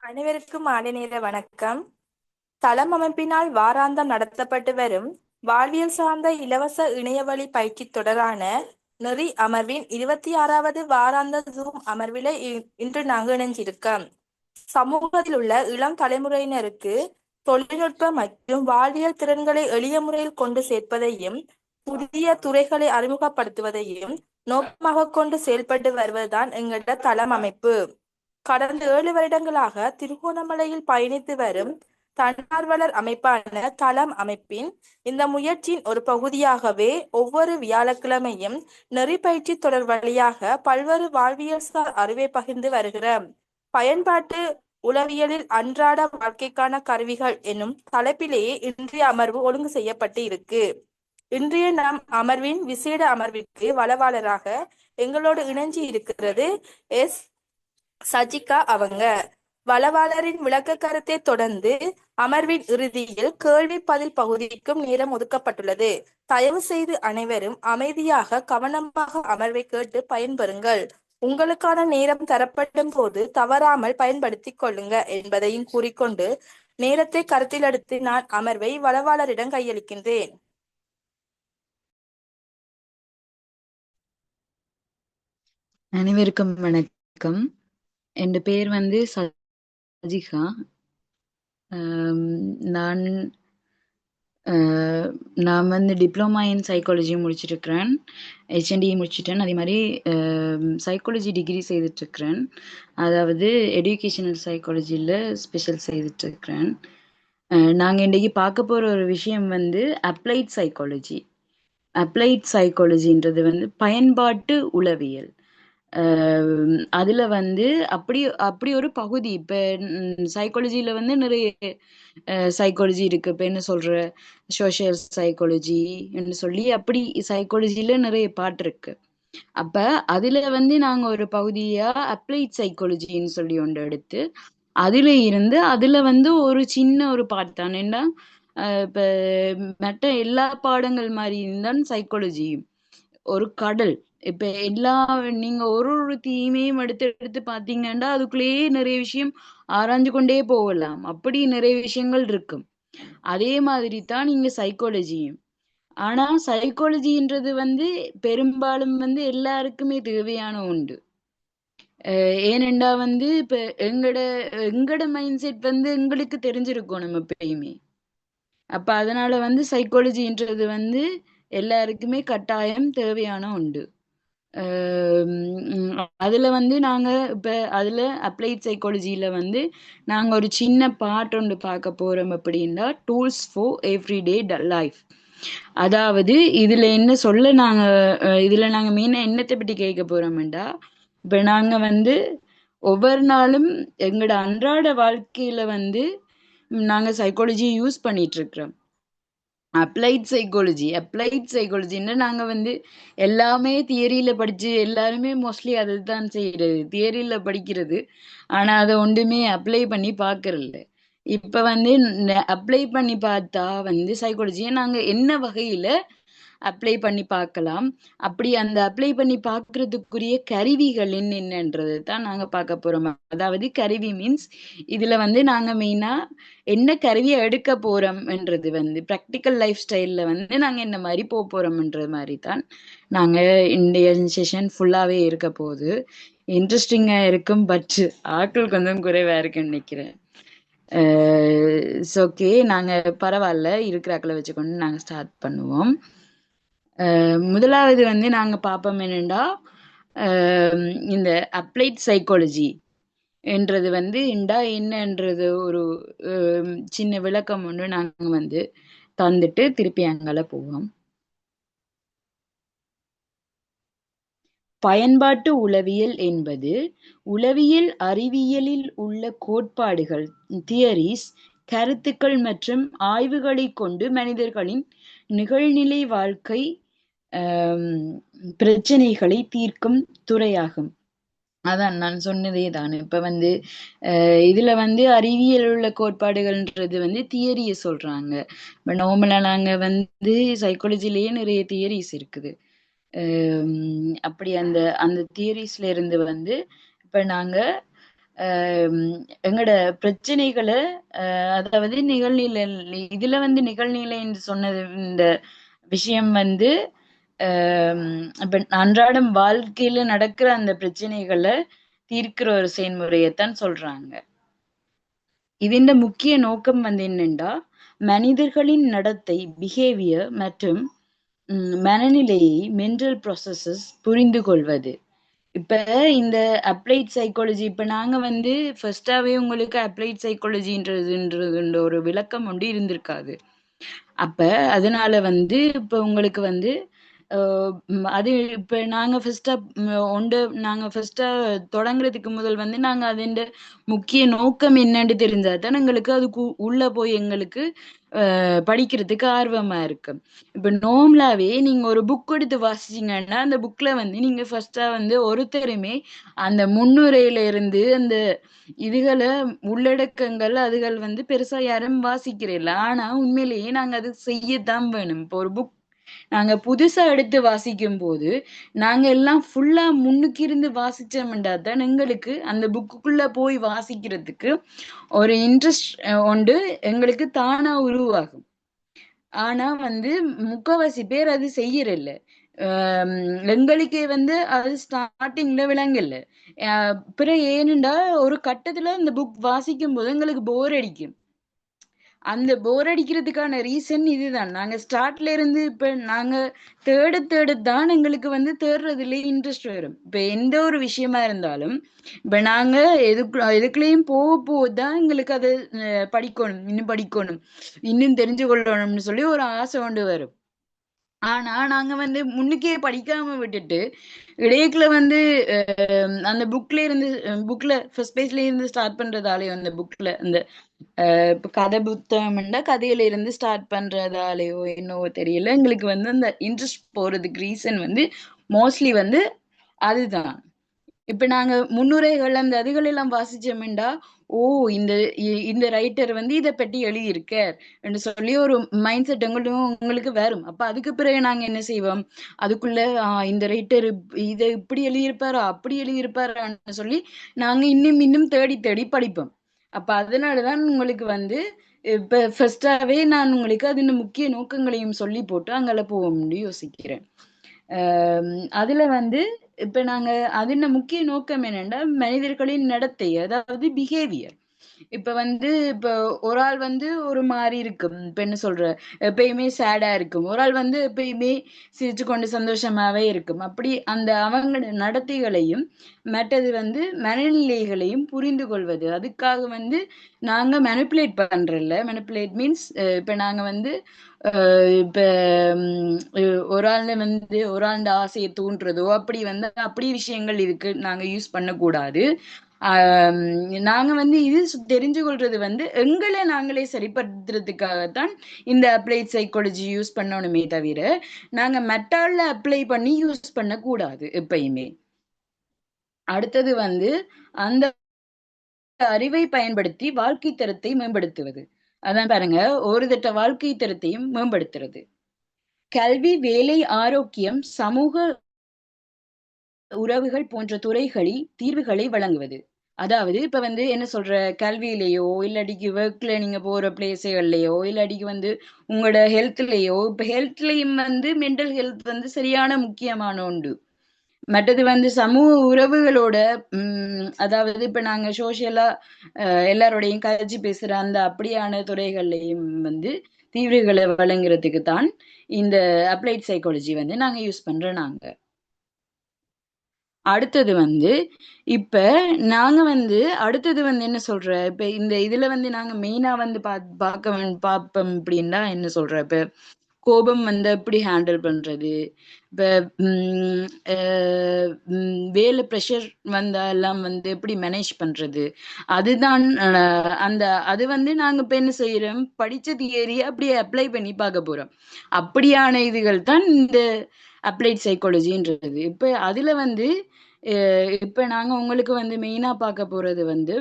அனைவருக்கும் மாலை நேர வணக்கம். தளம் அமைப்பினால் வாராந்தம் நடத்தப்பட்டு வரும் வாழ்வியல் சார்ந்த இலவச இணையவழி பயிற்சி தொடரான நெறி அமர்வின் 26வது வாராந்த ஜூம் அமர்வில இன்று நாங்கள் இணைஞ்சிருக்கோம். சமூகத்தில் உள்ள இளம் தலைமுறையினருக்கு தொழில்நுட்ப மற்றும் வாழ்வியல் திறன்களை எளிய முறையில் கொண்டு சேர்ப்பதையும் புதிய துறைகளை அறிமுகப்படுத்துவதையும் நோக்கமாக கொண்டு செயல்பட்டு வருவதுதான் எங்களோட தளம் அமைப்பு. கடந்த 7 வருடங்களாக திருகோணமலையில் பயணித்து வரும் தன்னார்வலர் அமைப்பான தளம் அமைப்பின் இந்த முயற்சியின் ஒரு பகுதியாகவே ஒவ்வொரு வியாழக்கிழமையும் நெறிப்பயிற்சி தொடர் வழியாக பல்வேறு வாழ்வியல் சார் அறிவை பகிர்ந்து வருகிறோம். பயன்பாட்டு உளவியலில் அன்றாட வாழ்க்கைக்கான கருவிகள் என்னும் தலைப்பிலேயே இன்றைய அமர்வு ஒழுங்கு செய்யப்பட்டு இருக்கு. இன்றைய நம் அமர்வின் விசேட அமர்விற்கு வளவாளராக எங்களோடு இணைஞ்சி இருக்கிறது எஸ் சஜிகா அவங்க. வளவாளரின் விளக்க கருத்தை தொடர்ந்து அமர்வின் இறுதியில் கேள்வி பதில் பகுதிக்கும் நேரம் ஒதுக்கப்பட்டுள்ளது. தயவு செய்து அனைவரும் அமைதியாக கவனமாக அமர்வை கேட்டு பயன்பெறுங்கள். உங்களுக்கான நேரம் தரப்படும் போது தவறாமல் பயன்படுத்திக் கொள்ளுங்க என்பதையும் கூறிக்கொண்டு நேரத்தை கருத்தில் எடுத்து நான் அமர்வை வளவாளரிடம் கையளிக்கின்றேன். அனைவருக்கும் வணக்கம். என் பேர் வந்து சஜிகா. நான் நான் வந்து டிப்ளமா இன் சைக்காலஜி முடிச்சிருக்கிறேன், ஹெச்என்டி முடிச்சிட்டேன். அதே மாதிரி சைக்காலஜி டிகிரி செய்துட்ருக்கிறேன், அதாவது எஜுகேஷனல் சைக்காலஜியில் ஸ்பெஷல் செய்துட்ருக்கிறேன். நாங்கள் இன்றைக்கி பார்க்க போகிற ஒரு விஷயம் வந்து அப்ளைட் சைக்காலஜி. அப்ளைட் சைக்காலஜின்றது வந்து பயன்பாட்டு உளவியல். அதுல வந்து அப்படி ஒரு பகுதி. இப்ப சைக்காலஜில வந்து நிறைய சைக்காலஜி இருக்கு. இப்ப என்ன சொல்ற, சோசியல் சைக்காலஜி சொல்லி அப்படி சைக்காலஜில நிறைய பார்ட் இருக்கு. அப்ப அதுல வந்து நாங்க ஒரு பகுதியா அப்ளைட் சைக்காலஜின்னு சொல்லி ஒன்று எடுத்து அதுல வந்து ஒரு சின்ன ஒரு பார்ட் தான். ஏன்னா இப்ப மற்ற எல்லா பாடங்கள் மாதிரி இருந்தான் சைக்காலஜி ஒரு கடல். இப்ப நீங்க ஒரு தீமையும் எடுத்து எடுத்து பாத்தீங்கன்னா அதுக்குள்ளேயே நிறைய விஷயம் ஆராய்ஞ்சு கொண்டே போகலாம். அப்படி நிறைய விஷயங்கள் இருக்கும். அதே மாதிரி தான் நீங்க சைக்காலஜியும். ஆனா சைக்காலஜின்றது வந்து பெரும்பாலும் வந்து எல்லாருக்குமே தேவையான உண்டு. ஏனெண்டா வந்து இப்ப எங்கட மைண்ட் செட் வந்து எங்களுக்கு தெரிஞ்சிருக்கும் நம்ம எப்பயுமே. அப்ப அதனால வந்து சைக்காலஜின்றது வந்து எல்லாருக்குமே கட்டாயம் தேவையான உண்டு. அதுல வந்து நாங்க இப்ப அதுல அப்ளைட் சைக்காலஜில வந்து நாங்க ஒரு சின்ன பார்ட் ஒன்று பார்க்க போறோம். அப்படின்னா டூல்ஸ் ஃபார் எவ்ரிடே லைஃப். அதாவது இதுல என்ன சொல்ல நாங்க இதுல நாங்க மெயினா என்னத்தை பற்றி கேட்க போறோம்டா, இப்ப நாங்க வந்து ஒவ்வொரு நாளும் எங்களோட அன்றாட வாழ்க்கையில வந்து நாங்க சைக்காலஜி யூஸ் பண்ணிட்டு இருக்கிறோம். அப்ளைட் சைக்காலஜின்னு நாங்க வந்து எல்லாமே தியரியில படிச்சு எல்லாருமே மோஸ்ட்லி அதுதான் செய்யறது, தியரியில படிக்கிறது. ஆனா அதை ஒன்றுமே அப்ளை பண்ணி பார்க்கறதில்ல. இப்ப வந்து அப்ளை பண்ணி பார்த்தா வந்து சைக்காலஜியை நாங்க என்ன வகையில அப்ளை பண்ணி பார்க்கலாம், அப்படி அந்த அப்ளை பண்ணி பார்க்கறதுக்குரிய கருவிகள் என்னன்றது தான் நாங்க பார்க்க போறோம். அதாவது கருவி மீன்ஸ் இதுல வந்து நாங்க மெயினா என்ன கருவியை எடுக்க போறோம்ன்றது வந்து ப்ராக்டிக்கல் லைஃப் ஸ்டைல்ல வந்து நாங்க என்ன மாதிரி போறோம்ன்றது மாதிரி தான் நாங்க இந்திய செஷன் ஃபுல்லாவே இருக்க போகுது. இன்ட்ரெஸ்டிங்கா இருக்கும், பட் ஆட்கள் கொஞ்சம் குறைவா இருக்குன்னு நினைக்கிறேன். ஓகே, நாங்க பரவாயில்ல இருக்கிற ஆக்களை வச்சுக்கொண்டு நாங்க ஸ்டார்ட் பண்ணுவோம். முதலாவது வந்து நாங்க பார்ப்போம் என்னண்டா, இந்த அப்ளைட் சைக்காலஜி என்றது வந்து என்னன்றது ஒரு சின்ன விளக்கம் ஒன்று நாங்க வந்து தந்துட்டு திருப்பி அங்கால போவோம். பயன்பாட்டு உளவியல் என்பது உளவியல் அறிவியலில் உள்ள கோட்பாடுகள், தியரிஸ், கருத்துக்கள் மற்றும் ஆய்வுகளை கொண்டு மனிதர்களின் நிகழ்நிலை வாழ்க்கை பிரச்சனைகளை தீர்க்கும் துறையாகும். அதான் நான் சொன்னதே தான். இப்ப வந்து இதுல வந்து அறிவியல் உள்ள கோட்பாடுகள்ன்றது வந்து தியரிய சொல்றாங்க. நார்மலா நாங்க வந்து சைக்காலஜிலேயே நிறைய தியரிஸ் இருக்குது. அப்படி அந்த அந்த தியரிஸ்ல இருந்து வந்து இப்ப நாங்க ஆம், எங்களோட பிரச்சனைகளை அதாவது நிகழ்நிலை இதுல வந்து நிகழ்நிலைன்னு சொன்னது இந்த விஷயம் வந்து ஆம், இப்ப அன்றாடம் வாழ்க்கையில நடக்கிற அந்த பிரச்சனைகளை தீர்க்கிற ஒரு செயல்முறையைத்தான் சொல்றாங்க. ഇതിന്റെ முக்கிய நோக்கம் வந்து என்னண்டா மனிதர்களின் நடத்தை பிஹேவியர் மற்றும் மனநிலையை மென்டல் ப்ராசஸஸ் புரிந்து கொள்வது. இப்ப இந்த அப்ளைட் சைக்காலஜி இப்ப நாங்க வந்து ஃபர்ஸ்டாவே உங்களுக்கு அப்ளைட் சைக்காலஜின்றதுன்ற ஒரு விளக்கம் ஒன்று இருந்திருக்காது. அப்ப அதனால வந்து இப்ப உங்களுக்கு வந்து அது இப்ப நாங்க ஃபர்ஸ்டா ஒன்று நாங்க ஃபர்ஸ்டா தொடங்குறதுக்கு முதல் வந்து நாங்க அதிண்ட முக்கிய நோக்கம் என்னன்னு தெரிஞ்சாதான் எங்களுக்கு அதுக்கு உள்ள போய் எங்களுக்கு படிக்கிறதுக்கு ஆர்வமா இருக்கு. இப்ப நார்மலாவே நீங்க ஒரு புக் எடுத்து வாசிச்சீங்கன்னா அந்த புக்ல வந்து நீங்க ஃபர்ஸ்டா வந்து ஒருத்தருமே அந்த முன்னுரையில இருந்து அந்த இதுகளை உள்ளடக்கங்கள் அதுகள் வந்து பெருசா யாரும் வாசிக்கிறதில்ல. ஆனா உண்மையிலேயே நாங்க அது செய்யத்தான் வேணும். இப்போ ஒரு புக் நாங்க புதுசா எடுத்து வாசிக்கும் போது நாங்க எல்லாம் ஃபுல்லா முன்னுக்கு இருந்து வாசிச்சோம்டா தான் எங்களுக்கு அந்த புக்குக்குள்ள போய் வாசிக்கிறதுக்கு ஒரு இன்ட்ரெஸ்ட் உண்டு எங்களுக்கு தானா உருவாகும். ஆனா வந்து முக்காவாசி பேர் அது செய்யறதில்ல. எங்களுக்கே வந்து அது ஸ்டார்டிங்ல விளங்கல. பிறகு ஏனுண்டா ஒரு கட்டத்துல இந்த புக் வாசிக்கும் போது எங்களுக்கு போர் அடிக்கும். அந்த போர் அடிக்கிறதுக்கான ரீசன் இதுதான். நாங்க ஸ்டார்ட்ல இருந்து இப்ப நாங்க தேடத்தான் எங்களுக்கு வந்து தேடுறதுல இன்ட்ரெஸ்ட் வரும். இப்ப எந்த ஒரு விஷயமா இருந்தாலும் இப்ப நாங்க எதுக்குள்ளயும் போகதான் எங்களுக்கு அது படிக்கணும், இன்னும் படிக்கணும், இன்னும் தெரிஞ்சு கொள்ளணும்னு சொல்லி ஒரு ஆசை கொண்டு வரும். ஆனா நாங்க வந்து முன்னுக்கே படிக்காம விட்டுட்டு இடையக்குள்ள வந்து அந்த புக்ல ஃபர்ஸ்ட் பேஜ்ல இருந்து ஸ்டார்ட் பண்றதாலே அந்த புக்ல அந்த இப்ப கதை புத்தகம்னா கதையில இருந்து ஸ்டார்ட் பண்றதாலேயோ என்னவோ தெரியல எங்களுக்கு வந்து அந்த இன்ட்ரெஸ்ட் போறதுக்கு ரீசன் வந்து மோஸ்ட்லி வந்து அதுதான். இப்ப நாங்க முன்னுரைகள் அந்த அதுகள் எல்லாம் வாசிச்சோம்டா ஓ இந்த ரைட்டர் வந்து இதை பற்றி எழுதியிருக்கார் என்று சொல்லி ஒரு மைண்ட் செட் உங்களுக்கு வரும். அப்ப அதுக்கு பிறகு நாங்க என்ன செய்வோம், அதுக்குள்ள இந்த ரைட்டர் இதை இப்படி எழுதியிருப்பாரா அப்படி எழுதியிருப்பாரான்னு சொல்லி நாங்க இன்னும் இன்னும் தேடி தேடி படிப்போம். அப்ப அதனாலதான் உங்களுக்கு வந்து இப்ப ஃபர்ஸ்டாவே நான் உங்களுக்கு அதன் முக்கிய நோக்கங்களையும் சொல்லி போட்டு அங்கல போவோம்னு யோசிக்கிறேன். அதுல வந்து இப்ப நாங்க அதன் முக்கிய நோக்கம் என்னன்னா மனிதர்களின் நடத்தை, அதாவது பிஹேவியர். இப்ப வந்து இப்ப ஒரு ஆள் வந்து ஒரு மாதிரி இருக்கும். இப்ப என்ன சொல்ற, எப்பயுமே சேடா இருக்கும். ஒரு ஆள் வந்து எப்பயுமே சிரிச்சு கொண்டு சந்தோஷமாவே இருக்கும். அப்படி அந்த அவங்க நடத்தைகளையும் மற்றது வந்து மனநிலைகளையும் புரிந்து கொள்வது. அதுக்காக வந்து நாங்க மெனிப்புலேட் பண்றோம்ல. மெனிப்புலேட் மீன்ஸ் இப்ப நாங்க வந்து இப்ப ஒரு ஆள்ல வந்து ஒரு ஆண்ட ஆசையை தூண்டுறதோ அப்படி வந்து அப்படி விஷயங்கள் இதுக்கு நாங்க யூஸ் பண்ணக்கூடாது. நாங்க வந்து இது தெரிஞ்சு கொள்றது வந்து எங்களை நாங்களே சரிப்படுத்துறதுக்காகத்தான் இந்த அப்ளைட் சைக்காலஜி யூஸ் பண்ணணுமே தவிர நாங்க மெட்டால அப்ளை பண்ணி யூஸ் பண்ணக்கூடாது எப்பயுமே. அடுத்தது வந்து அந்த அறிவை பயன்படுத்தி வாழ்க்கை தரத்தை மேம்படுத்துவது. அதான் பாருங்க, ஒரு திட்ட வாழ்க்கை தரத்தையும் மேம்படுத்துறது. கல்வி, வேலை, ஆரோக்கியம், சமூக உறவுகள் போன்ற துறைகளில் தீர்வுகளை வழங்குவது. அதாவது இப்ப வந்து என்ன சொல்ற, கல்வியிலேயோ இல்லாட்டிக்கு ஒர்க்ல நீங்க போற பிளேஸுகள்லயோ இல்லாட்டிக்கு வந்து உங்களோட ஹெல்த்லயோ, இப்ப ஹெல்த்லயும் வந்து மென்டல் ஹெல்த் வந்து சரியான முக்கியமான உண்டு. மற்றது வந்து சமூக உறவுகளோட அதாவது இப்ப நாங்க சோசியலா எல்லாரோடையும் கதைச்சு பேசுற அந்த அப்படியான துறைகள்லையும் வந்து தீர்வுகளை வழங்குறதுக்கு தான் இந்த அப்ளைட் சைக்காலஜி வந்து நாங்க யூஸ் பண்றோம். நாங்க அடுத்தது வந்து இப்ப நாங்க வந்து அடுத்தது வந்து என்ன சொல்ற, இப்ப இந்த இதுல வந்து நாங்க மெயினா வந்து பார்ப்போம் அப்படின்னா என்ன சொல்ற, இப்ப கோபம் வந்து எப்படி ஹேண்டில் பண்றது, இப்ப வேலை ப்ரெஷர் வந்தா எல்லாம் வந்து எப்படி மேனேஜ் பண்றது, அதுதான் அந்த அது வந்து நாங்க இப்ப என்ன செய்யறோம், படிச்ச தியரியை அப்படியே அப்ளை பண்ணி பார்க்க போறோம். அப்படியான இதுகள் தான் இந்த அப்ளைட் சைக்காலஜின்றது. இப்ப அதுல வந்து இப்ப நாங்க உங்களுக்கு வந்து மெயினா பார்க்க போறது வந்து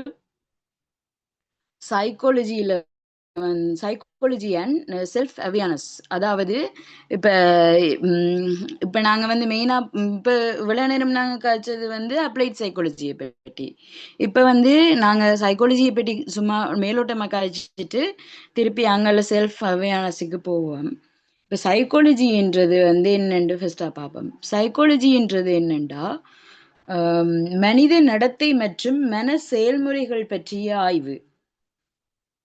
சைக்காலஜியில சைக்காலஜி அண்ட் செல்ஃப் அவேர்னஸ். அதாவது இப்ப இப்ப நாங்க வந்து மெயினா இப்ப இவ்வளவு நேரம் நாங்க காய்ச்சது வந்து அப்ளைட் சைக்காலஜியை பற்றி. இப்ப வந்து நாங்க சைக்காலஜியை பற்றி சும்மா மேலோட்டமா காய்ச்சிட்டு திருப்பி அங்கல செல்ஃப் அவேர்னஸுக்கு போவோம். இப்ப சைக்காலஜின்றது வந்து என்னன்னு ஃபர்ஸ்டா பார்ப்போம். சைக்காலஜின்றது என்னண்டா மனித நடத்தை மற்றும் மன செயல்முறைகள் பற்றிய ஆய்வு.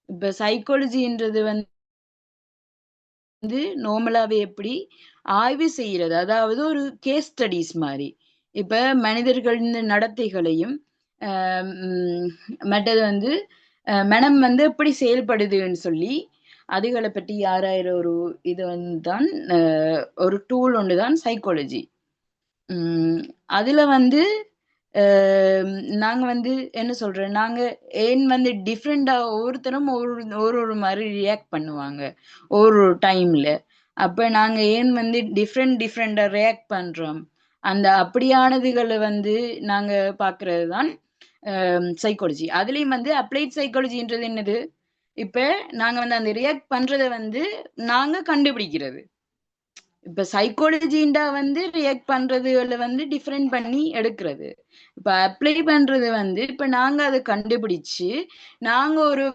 இப்ப சைக்காலஜின்றது வந்து நார்மலாவே எப்படி ஆய்வு செய்யறது, அதாவது ஒரு கேஸ் ஸ்டடிஸ் மாதிரி. இப்ப மனிதர்களின் நடத்தைகளையும் மற்றது வந்து மனம் வந்து எப்படி செயல்படுதுன்னு சொல்லி அதுகளை பற்றி ஆராயிற ஒரு இது வந்து தான் ஒரு டூல் ஒன்றுதான் சைக்காலஜி. அதுல வந்து நாங்க வந்து என்ன சொல்றேன், நாங்க ஏன் வந்து டிஃப்ரெண்டா ஒவ்வொருத்தரும் ஒரு மாதிரி ரியாக்ட் பண்ணுவாங்க ஒரு டைம்ல. அப்ப நாங்க ஏன் வந்து டிஃப்ரெண்டா ரியாக்ட் பண்றோம், அந்த அப்படியானதுகளை வந்து நாங்க பாக்குறது தான் சைக்காலஜி. அதுலயும் வந்து அப்ளைட் சைக்காலஜின்றது என்னது, இப்ப நாங்க வந்து அந்த ரியாக்ட் பண்றதை வந்து நாங்க கண்டுபிடிக்கிறது. இப்ப சைக்காலஜிண்டா வந்து ரியாக்ட் பண்றதுல வந்து டிஃப்ரெண்ட் பண்ணி எடுக்கிறது. இப்ப அப்ளை பண்றது வந்து இப்ப நாங்க அதை கண்டுபிடிச்சு நாங்க ஒரு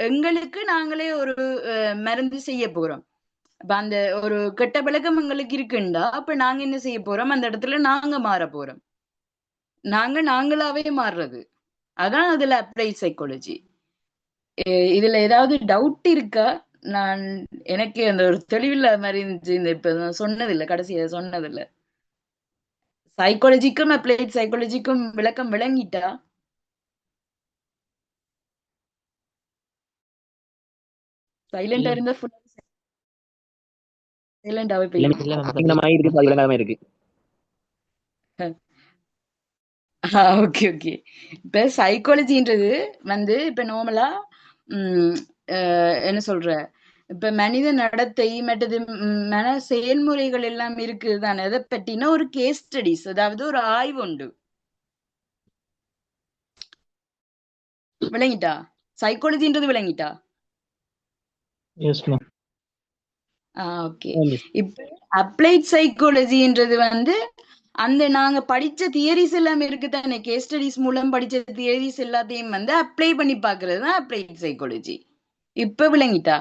எங்களுக்கு நாங்களே ஒரு மருந்து செய்ய போறோம். இப்ப அந்த ஒரு கெட்ட பழக்கம் எங்களுக்கு இருக்குண்டா அப்ப நாங்க என்ன செய்ய போறோம், அந்த இடத்துல நாங்க மாற போறோம். நாங்களாவே மாறுறது அதான் அதுல அப்ளை சைக்காலஜி. இதுல ஏதாவது டவுட் இருக்கா? நான் எனக்கு அந்த ஒரு தெளிவில்லாத மாதிரி இருந்துச்சு. இந்த இப்ப நான் சொன்னதில்லை, கடைசியா சொன்னதில்லை. சைக்காலஜிக்கும் அப்ளைட் சைக்காலஜிக்கும் விளக்கம் விளங்கிட்டா? இல்ல சைலண்டா இருந்தா ஃபுல்லா சைலண்டாவே இல்ல போயிடும். இல்ல அப்படிங்கிற மாதிரி இருக்கு, அது விளங்காம இருக்கு. Okay okay. இப்ப சைக்காலஜின்றது வந்து இப்ப நார்மலா என்ன சொல்ற, இப்ப மனித நடத்தை மற்றது மன செயல்முறைகள் எல்லாம் இருக்குது தானே, அதை பற்றின ஒரு கேஸ் ஸ்டடிஸ், அதாவது ஒரு ஆய்வு உண்டு. விளங்கிட்டா? சைக்காலஜின்றது விளங்கிட்டா? Yes ma'am. ஓகே. இப்ப அப்ளைட் சைக்காலஜின்றது வந்து அந்த நாங்க படிச்ச தியரிஸ் எல்லாம் இருக்குதானே, கேஸ் ஸ்டடிஸ் மூலம் படிச்ச தியரிஸ் எல்லாத்தையும் வந்து அப்ளை பண்ணி பாக்குறது தான் அப்ளைட் சைக்காலஜி. இப்ப விளங்கிட்டா?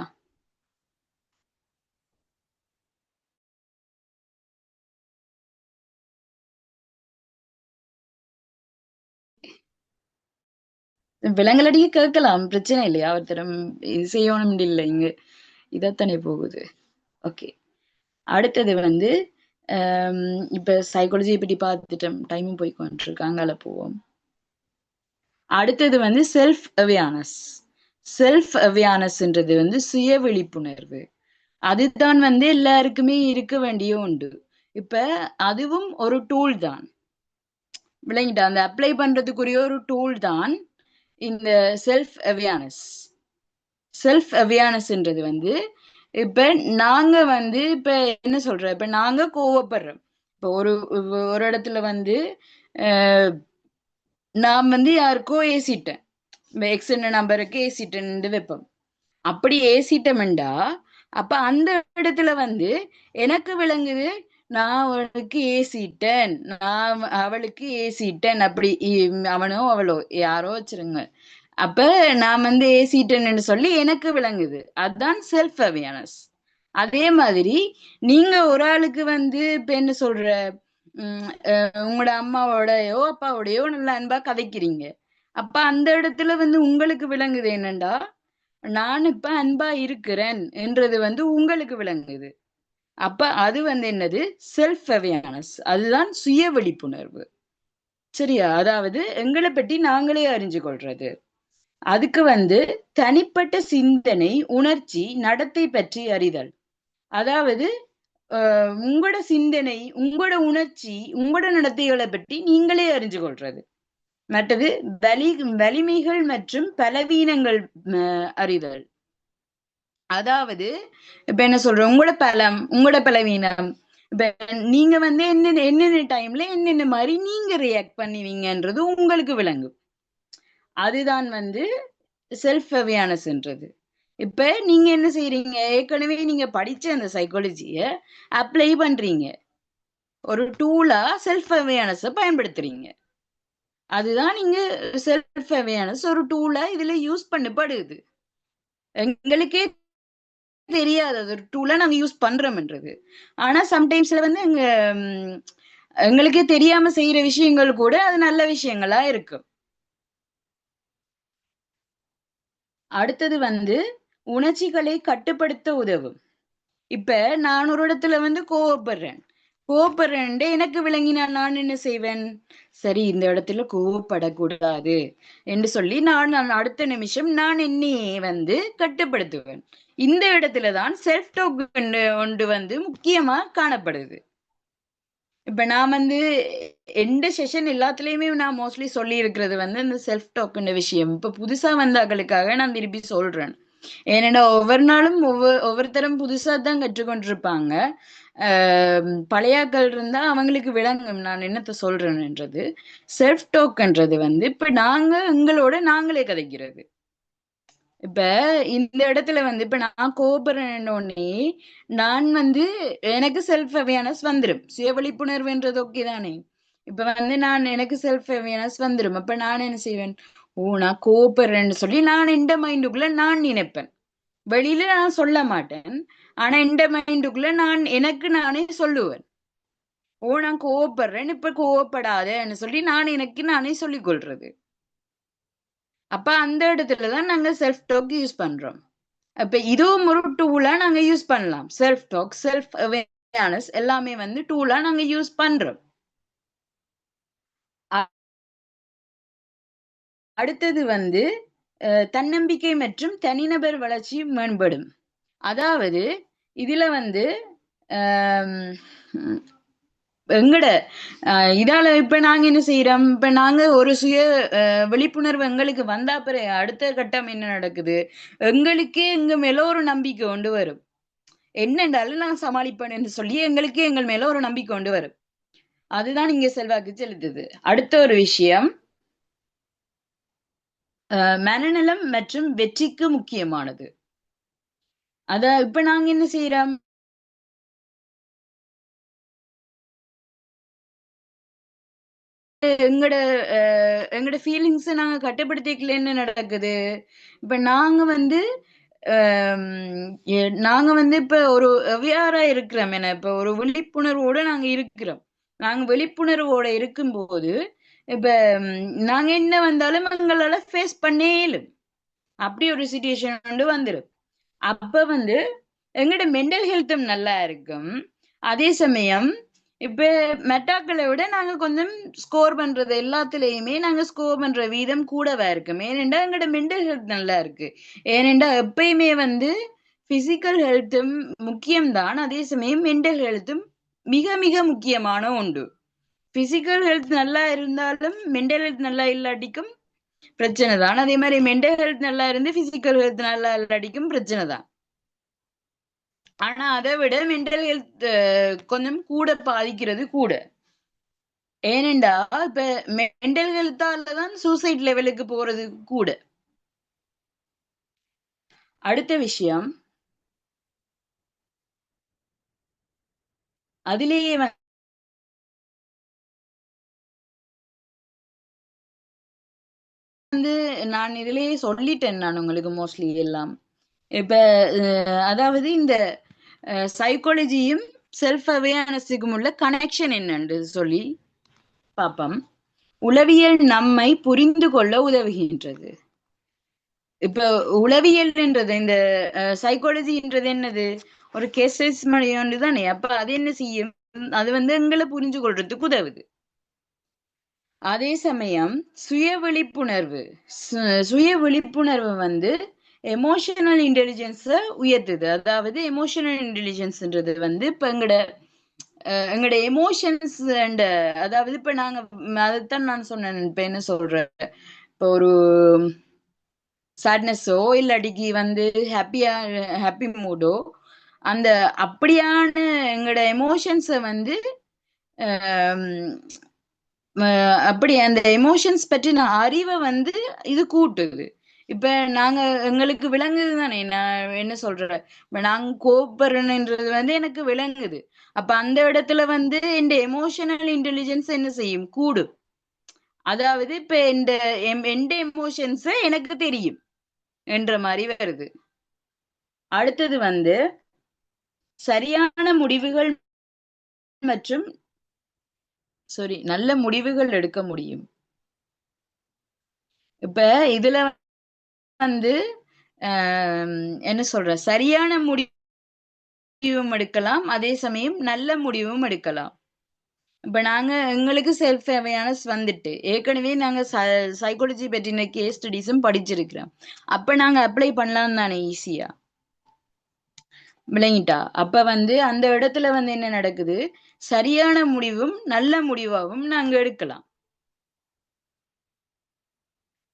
விலங்கலடியே கேட்கலாம், பிரச்சனை இல்லையா? ஒருத்தரம் இது செய்யணும் இல்லை, இங்க இதத்தானே போகுது. ஓகே. அடுத்தது வந்து இப்ப சைக்காலஜியை பற்றி பார்த்துட்டோம், டைமும் போய் கொண்டிருக்காங்க, போவோம். அடுத்தது வந்து செல்ஃப் அவேர்னஸ். செல்ஃப் அவேர்னஸ்ன்றது வந்து சுய விழிப்புணர்வு. அதுதான் வந்து எல்லாருக்குமே இருக்க வேண்டிய உண்டு. இப்ப அதுவும் ஒரு டூல் தான். விளங்கிட்டா? அந்த அப்ளை பண்றதுக்குரிய ஒரு டூல் தான் இந்த செல்ஃப் அவேர்னஸ். செல்ஃப் அவேர்னஸ்ன்றது வந்து இப்ப நாங்க வந்து இப்ப என்ன சொல்றோம், இப்ப நாங்க கோவப்படுறோம். இப்ப ஒரு இடத்துல வந்து நான் வந்து யாருக்கோ ஏசிட்டேன், எக்ஸ் நம்பருக்கு ஏசிட்டேன் வைப்போம். அப்படி ஏசிட்டமெண்டா அப்ப அந்த இடத்துல வந்து எனக்கு விளங்குது நான் அவளுக்கு ஏசிட்டேன், நான் அவளுக்கு ஏசிட்டேன், அப்படி அவனோ அவளோ யாரோ வச்சிருங்க. அப்ப நான் வந்து ஏசிட்டேன்னு சொல்லி எனக்கு விளங்குது, அதுதான் செல்ஃப் அவேர்னஸ். அதே மாதிரி நீங்க ஒரு ஆளுக்கு வந்து இப்ப என்ன சொல்ற, உங்களோட அம்மாவோடயோ அப்பாவோடயோ நல்லா அன்பா கதைக்கிறீங்க. அப்ப அந்த இடத்துல வந்து உங்களுக்கு விளங்குது என்னண்டா, நான் இப்ப அன்பா இருக்கிறேன் என்றது வந்து உங்களுக்கு விளங்குது. அப்ப அது வந்து என்னது, செல்ஃப் அவேர்னஸ். அதுதான் சுய விழிப்புணர்வு. சரியா? அதாவது எங்களை பற்றி நாங்களே அறிஞ்சு கொள்றது. அதுக்கு வந்து தனிப்பட்ட சிந்தனை, உணர்ச்சி, நடத்தை பற்றி அறிதல். அதாவது உங்களோட சிந்தனை, உங்களோட உணர்ச்சி, உங்களோட நடத்தைகளை பற்றி நீங்களே அறிஞ்சு கொள்றது. மற்றது வலிமைகள் மற்றும் பலவீனங்கள் அறிதல். அதாவது இப்ப என்ன சொல்றோம், உங்களோட பலம், உங்களோட பலவீனம், இப்ப நீங்க வந்து என்னென்ன டைம்ல என்னென்ன மாதிரி நீங்க ரியாக்ட் பண்ணுவீங்கன்றது உங்களுக்கு விளங்கும். அதுதான் வந்து செல்ஃப் அவேர்னஸ்ன்றது. இப்ப நீங்க என்ன செய்றீங்க, ஏற்கனவே நீங்க படிச்ச அந்த சைக்காலஜிய அப்ளை பண்றீங்க. ஒரு டூலா செல்ஃப் அவேர்னஸ பயன்படுத்துறீங்க. அதுதான் நீங்க செல்ஃப் அவேர்னஸ் ஒரு டூலா இதுல யூஸ் பண்ணப்படுது. எங்களுக்கே தெரியாது அது ஒரு டூலா நாங்க யூஸ் பண்றோம்ன்றது. ஆனா சம்டைம்ஸ்ல வந்து எங்களுக்கே தெரியாம செய்யற விஷயங்கள் கூட அது நல்ல விஷயங்களா இருக்கு. அடுத்தது வந்து உணர்ச்சிகளை கட்டுப்படுத்த உதவும். இப்ப நான் ஒரு இடத்துல வந்து கோவப்படுறேன் எனக்கு விளங்கினா நான் என்ன செய்வேன், சரி இந்த இடத்துல கோவப்படக்கூடாது என்று சொல்லி நான் அடுத்த நிமிஷம் நான் என்னையே வந்து கட்டுப்படுத்துவேன். இந்த இடத்துலதான் செல்ஃப் டாக் ஒன்று வந்து முக்கியமா காணப்படுது. இப்ப நான் வந்து எந்த செஷன் எல்லாத்துலயுமே நான் மோஸ்ட்லி சொல்லி இருக்கிறது வந்து இந்த செல்ஃப் டாக்ன்ற விஷயம். இப்ப புதுசா வந்தாக்களுக்காக நான் திருப்பி சொல்றேன். ஏன்னா ஒவ்வொரு நாளும் ஒவ்வொருத்தரும் புதுசா தான் கற்றுக்கொண்டிருப்பாங்க. பழையாக்கள் இருந்தா அவங்களுக்கு விளங்கும் நான் என்னத்த சொல்றேன்ன்றது. செல்ஃப் டாக்ன்றது வந்து இப்ப எங்களோட நாங்களே கதைக்கிறது. இப்ப இந்த இடத்துல வந்து இப்ப நான் கோபுரனே நான் வந்து எனக்கு செல்ஃப் அவேர்னஸ் வந்துடும். சுய விழிப்புணர்வுன்றது ஓகே தானே. இப்ப வந்து எனக்கு செல்ஃப் அவேர்னஸ் வந்துடும். அப்ப நான் என்ன செய்வேன், நான் கோபுரன்னு சொல்லி நான் எந்த மைண்டுக்குள்ள நான் நினைப்பேன். வெளியில நான் சொல்ல மாட்டேன். ஆனா எந்த மைண்டுக்குள்ள நான் எனக்கு நானே சொல்லுவேன், நான் கோவப்படுறேன், இப்ப கோவப்படாதேன்னு சொல்லி நான் எனக்கு நானே சொல்லிக் கொள்றது. அப்ப அந்த இடத்துலதான் நாங்க செல்ஃப் டாக் யூஸ் பண்றோம். அப்ப இதுவும் ஒரு டூலா நாங்க யூஸ் பண்ணலாம். செல்ஃப் டாக், செல்ஃப் அவேர்னஸ் எல்லாமே வந்து டூலா நாங்க யூஸ் பண்றோம். அடுத்தது வந்து தன்னம்பிக்கை மற்றும் தனிநபர் வளர்ச்சி மேம்படும். அதாவது இதுல வந்து எங்கட இதால இப்ப நாங்க என்ன செய்யறோம், இப்ப நாங்க ஒரு சுய விழிப்புணர்வு எங்களுக்கு வந்தா பிறகு அடுத்த கட்டம் என்ன நடக்குது, எங்களுக்கே எங்க மேல ஒரு நம்பிக்கை கொண்டு வரும். என்னென்றாலும் நான் சமாளிப்பேன்னு சொல்லி எங்களுக்கே எங்கள் மேல ஒரு நம்பிக்கை கொண்டு வரும். அதுதான் இங்க செல்வாக்கு செலுத்துது. அடுத்த ஒரு விஷயம் மனநலம் மற்றும் வெற்றிக்கு முக்கியமானது. இப்ப நாங்க என்ன செய்யறோம், எங்கட ஃபீலிங்ஸ் நாங்க கட்டுப்படுத்திக்கல என்ன நடக்குது. இப்ப நாங்க வந்து இப்ப ஒரு அவேரா இருக்கிறோம். இப்ப ஒரு விழிப்புணர்வோட நாங்க இருக்கிறோம். நாங்க விழிப்புணர்வோட இருக்கும்போது இப்ப நாங்க என்ன வந்தாலும் எங்களால ஃபேஸ் பண்ணேலும் அப்படி ஒரு சிச்சுவேஷன் வந்து வந்துடும். அப்ப வந்து எங்கட மென்டல் ஹெல்த்தும் நல்லா இருக்கும். அதே சமயம் இப்ப மெட்டாக்களை விட நாங்க கொஞ்சம் ஸ்கோர் பண்றது எல்லாத்துலயுமே நாங்க ஸ்கோர் பண்ற வீதம் கூடவா இருக்கும். ஏனென்றா எங்கட மென்டல் ஹெல்த் நல்லா இருக்கு. ஏனென்றா எப்பயுமே வந்து பிசிக்கல் ஹெல்த்தும் முக்கியம்தான், அதே சமயம் மென்டல் ஹெல்த்தும் மிக மிக முக்கியமான ஒன்று. பிசிக்கல் ஹெல்த் நல்லா இருந்தாலும் மென்டல் ஹெல்த் நல்லா இல்லாட்டிக்கும் பிரச்சனை தான். அதே மாதிரி மென்டல் ஹெல்த் நல்லா இருந்து பிசிக்கல் ஹெல்த் நல்லா இல்லாட்டிக்கும் பிரச்சனை தான். ஆனா அதை விட மென்டல் ஹெல்த் கொஞ்சம் கூட பாதிக்கிறது கூட. ஏனெண்டா இப்ப மென்டல் ஹெல்த்தாலதான் சூசைட் லெவலுக்கு போறது கூட. அடுத்த விஷயம் அதிலேயே வந்து நான் இதுலயே சொல்லிட்டேன் நான் உங்களுக்கு மோஸ்ட்லி எல்லாம். இப்ப அதாவது இந்த சைக்காலஜியும் செல்ஃப் அவேர்னஸுக்கும் உள்ள கனெக்ஷன் என்னன்னு சொல்லி பாப்போம். உளவியல் நம்மை புரிந்து கொள்ள உதவுகின்றது. இப்ப உளவியல்ன்றது இந்த சைக்காலஜின்றது என்னது, ஒரு கேசஸ் மொழி தானே. அப்ப அது என்ன செய்யும், அது வந்து எங்களை புரிஞ்சு கொள்றதுக்கு உதவுது. அதே சமயம் சுய விழிப்புணர்வு வந்து எமோஷனல் இன்டெலிஜென்ஸ உயர்த்துது. அதாவது எமோஷனல் இன்டெலிஜென்ஸ்ன்றது வந்து இப்ப எங்கட எமோஷன்ஸ் அண்ட் அதாவது இப்ப நாங்க அதைத்தான் நான் சொன்னேன். இப்ப என்ன சொல்றேன், இப்ப ஒரு சேட்னஸோ இல்லாட்டிக்கு வந்து ஹாப்பி மூடோ, அந்த அப்படியான எங்கட எமோஷன்ஸை வந்து அப்படி அந்த எமோஷன்ஸ் பற்றின அறிவை வந்து இது கூட்டுது. இப்ப நாங்க எங்களுக்கு விளங்குது தானே, நான் என்ன சொல்றேன், இப்ப நாங்க கோபப்படுறேன்ன்றது வந்து எனக்கு விளங்குது. அப்ப அந்த இடத்துல வந்து இந்த எமோஷனல் இன்டெலிஜென்ஸ் என்ன செய்யும், கூடும். அதாவது இப்ப எந்த எமோஷன்ஸ் எனக்கு தெரியும் என்ற மாதிரி வருது. அடுத்தது வந்து சரியான முடிவுகள் மற்றும் நல்ல முடிவுகள் எடுக்க முடியும். இப்ப இதுல வந்து என்ன சொல்ற, சரியான முடிவும் எடுக்கலாம், அதே சமயம் நல்ல முடிவும் எடுக்கலாம். இப்ப நாங்க எங்களுக்கு செல்ஃப் அவேர்னஸ் வந்துட்டு ஏற்கனவே நாங்க சைக்காலஜி பற்றின கேஸ் ஸ்டடிஸும் படிச்சிருக்கிறோம். அப்ப நாங்க அப்ளை பண்ணலாம் தானே ஈஸியா, விளங்கிட்டா? அப்ப வந்து அந்த இடத்துல வந்து என்ன நடக்குது, சரியான முடிவும் நல்ல முடிவாகவும் நாங்க எடுக்கலாம்.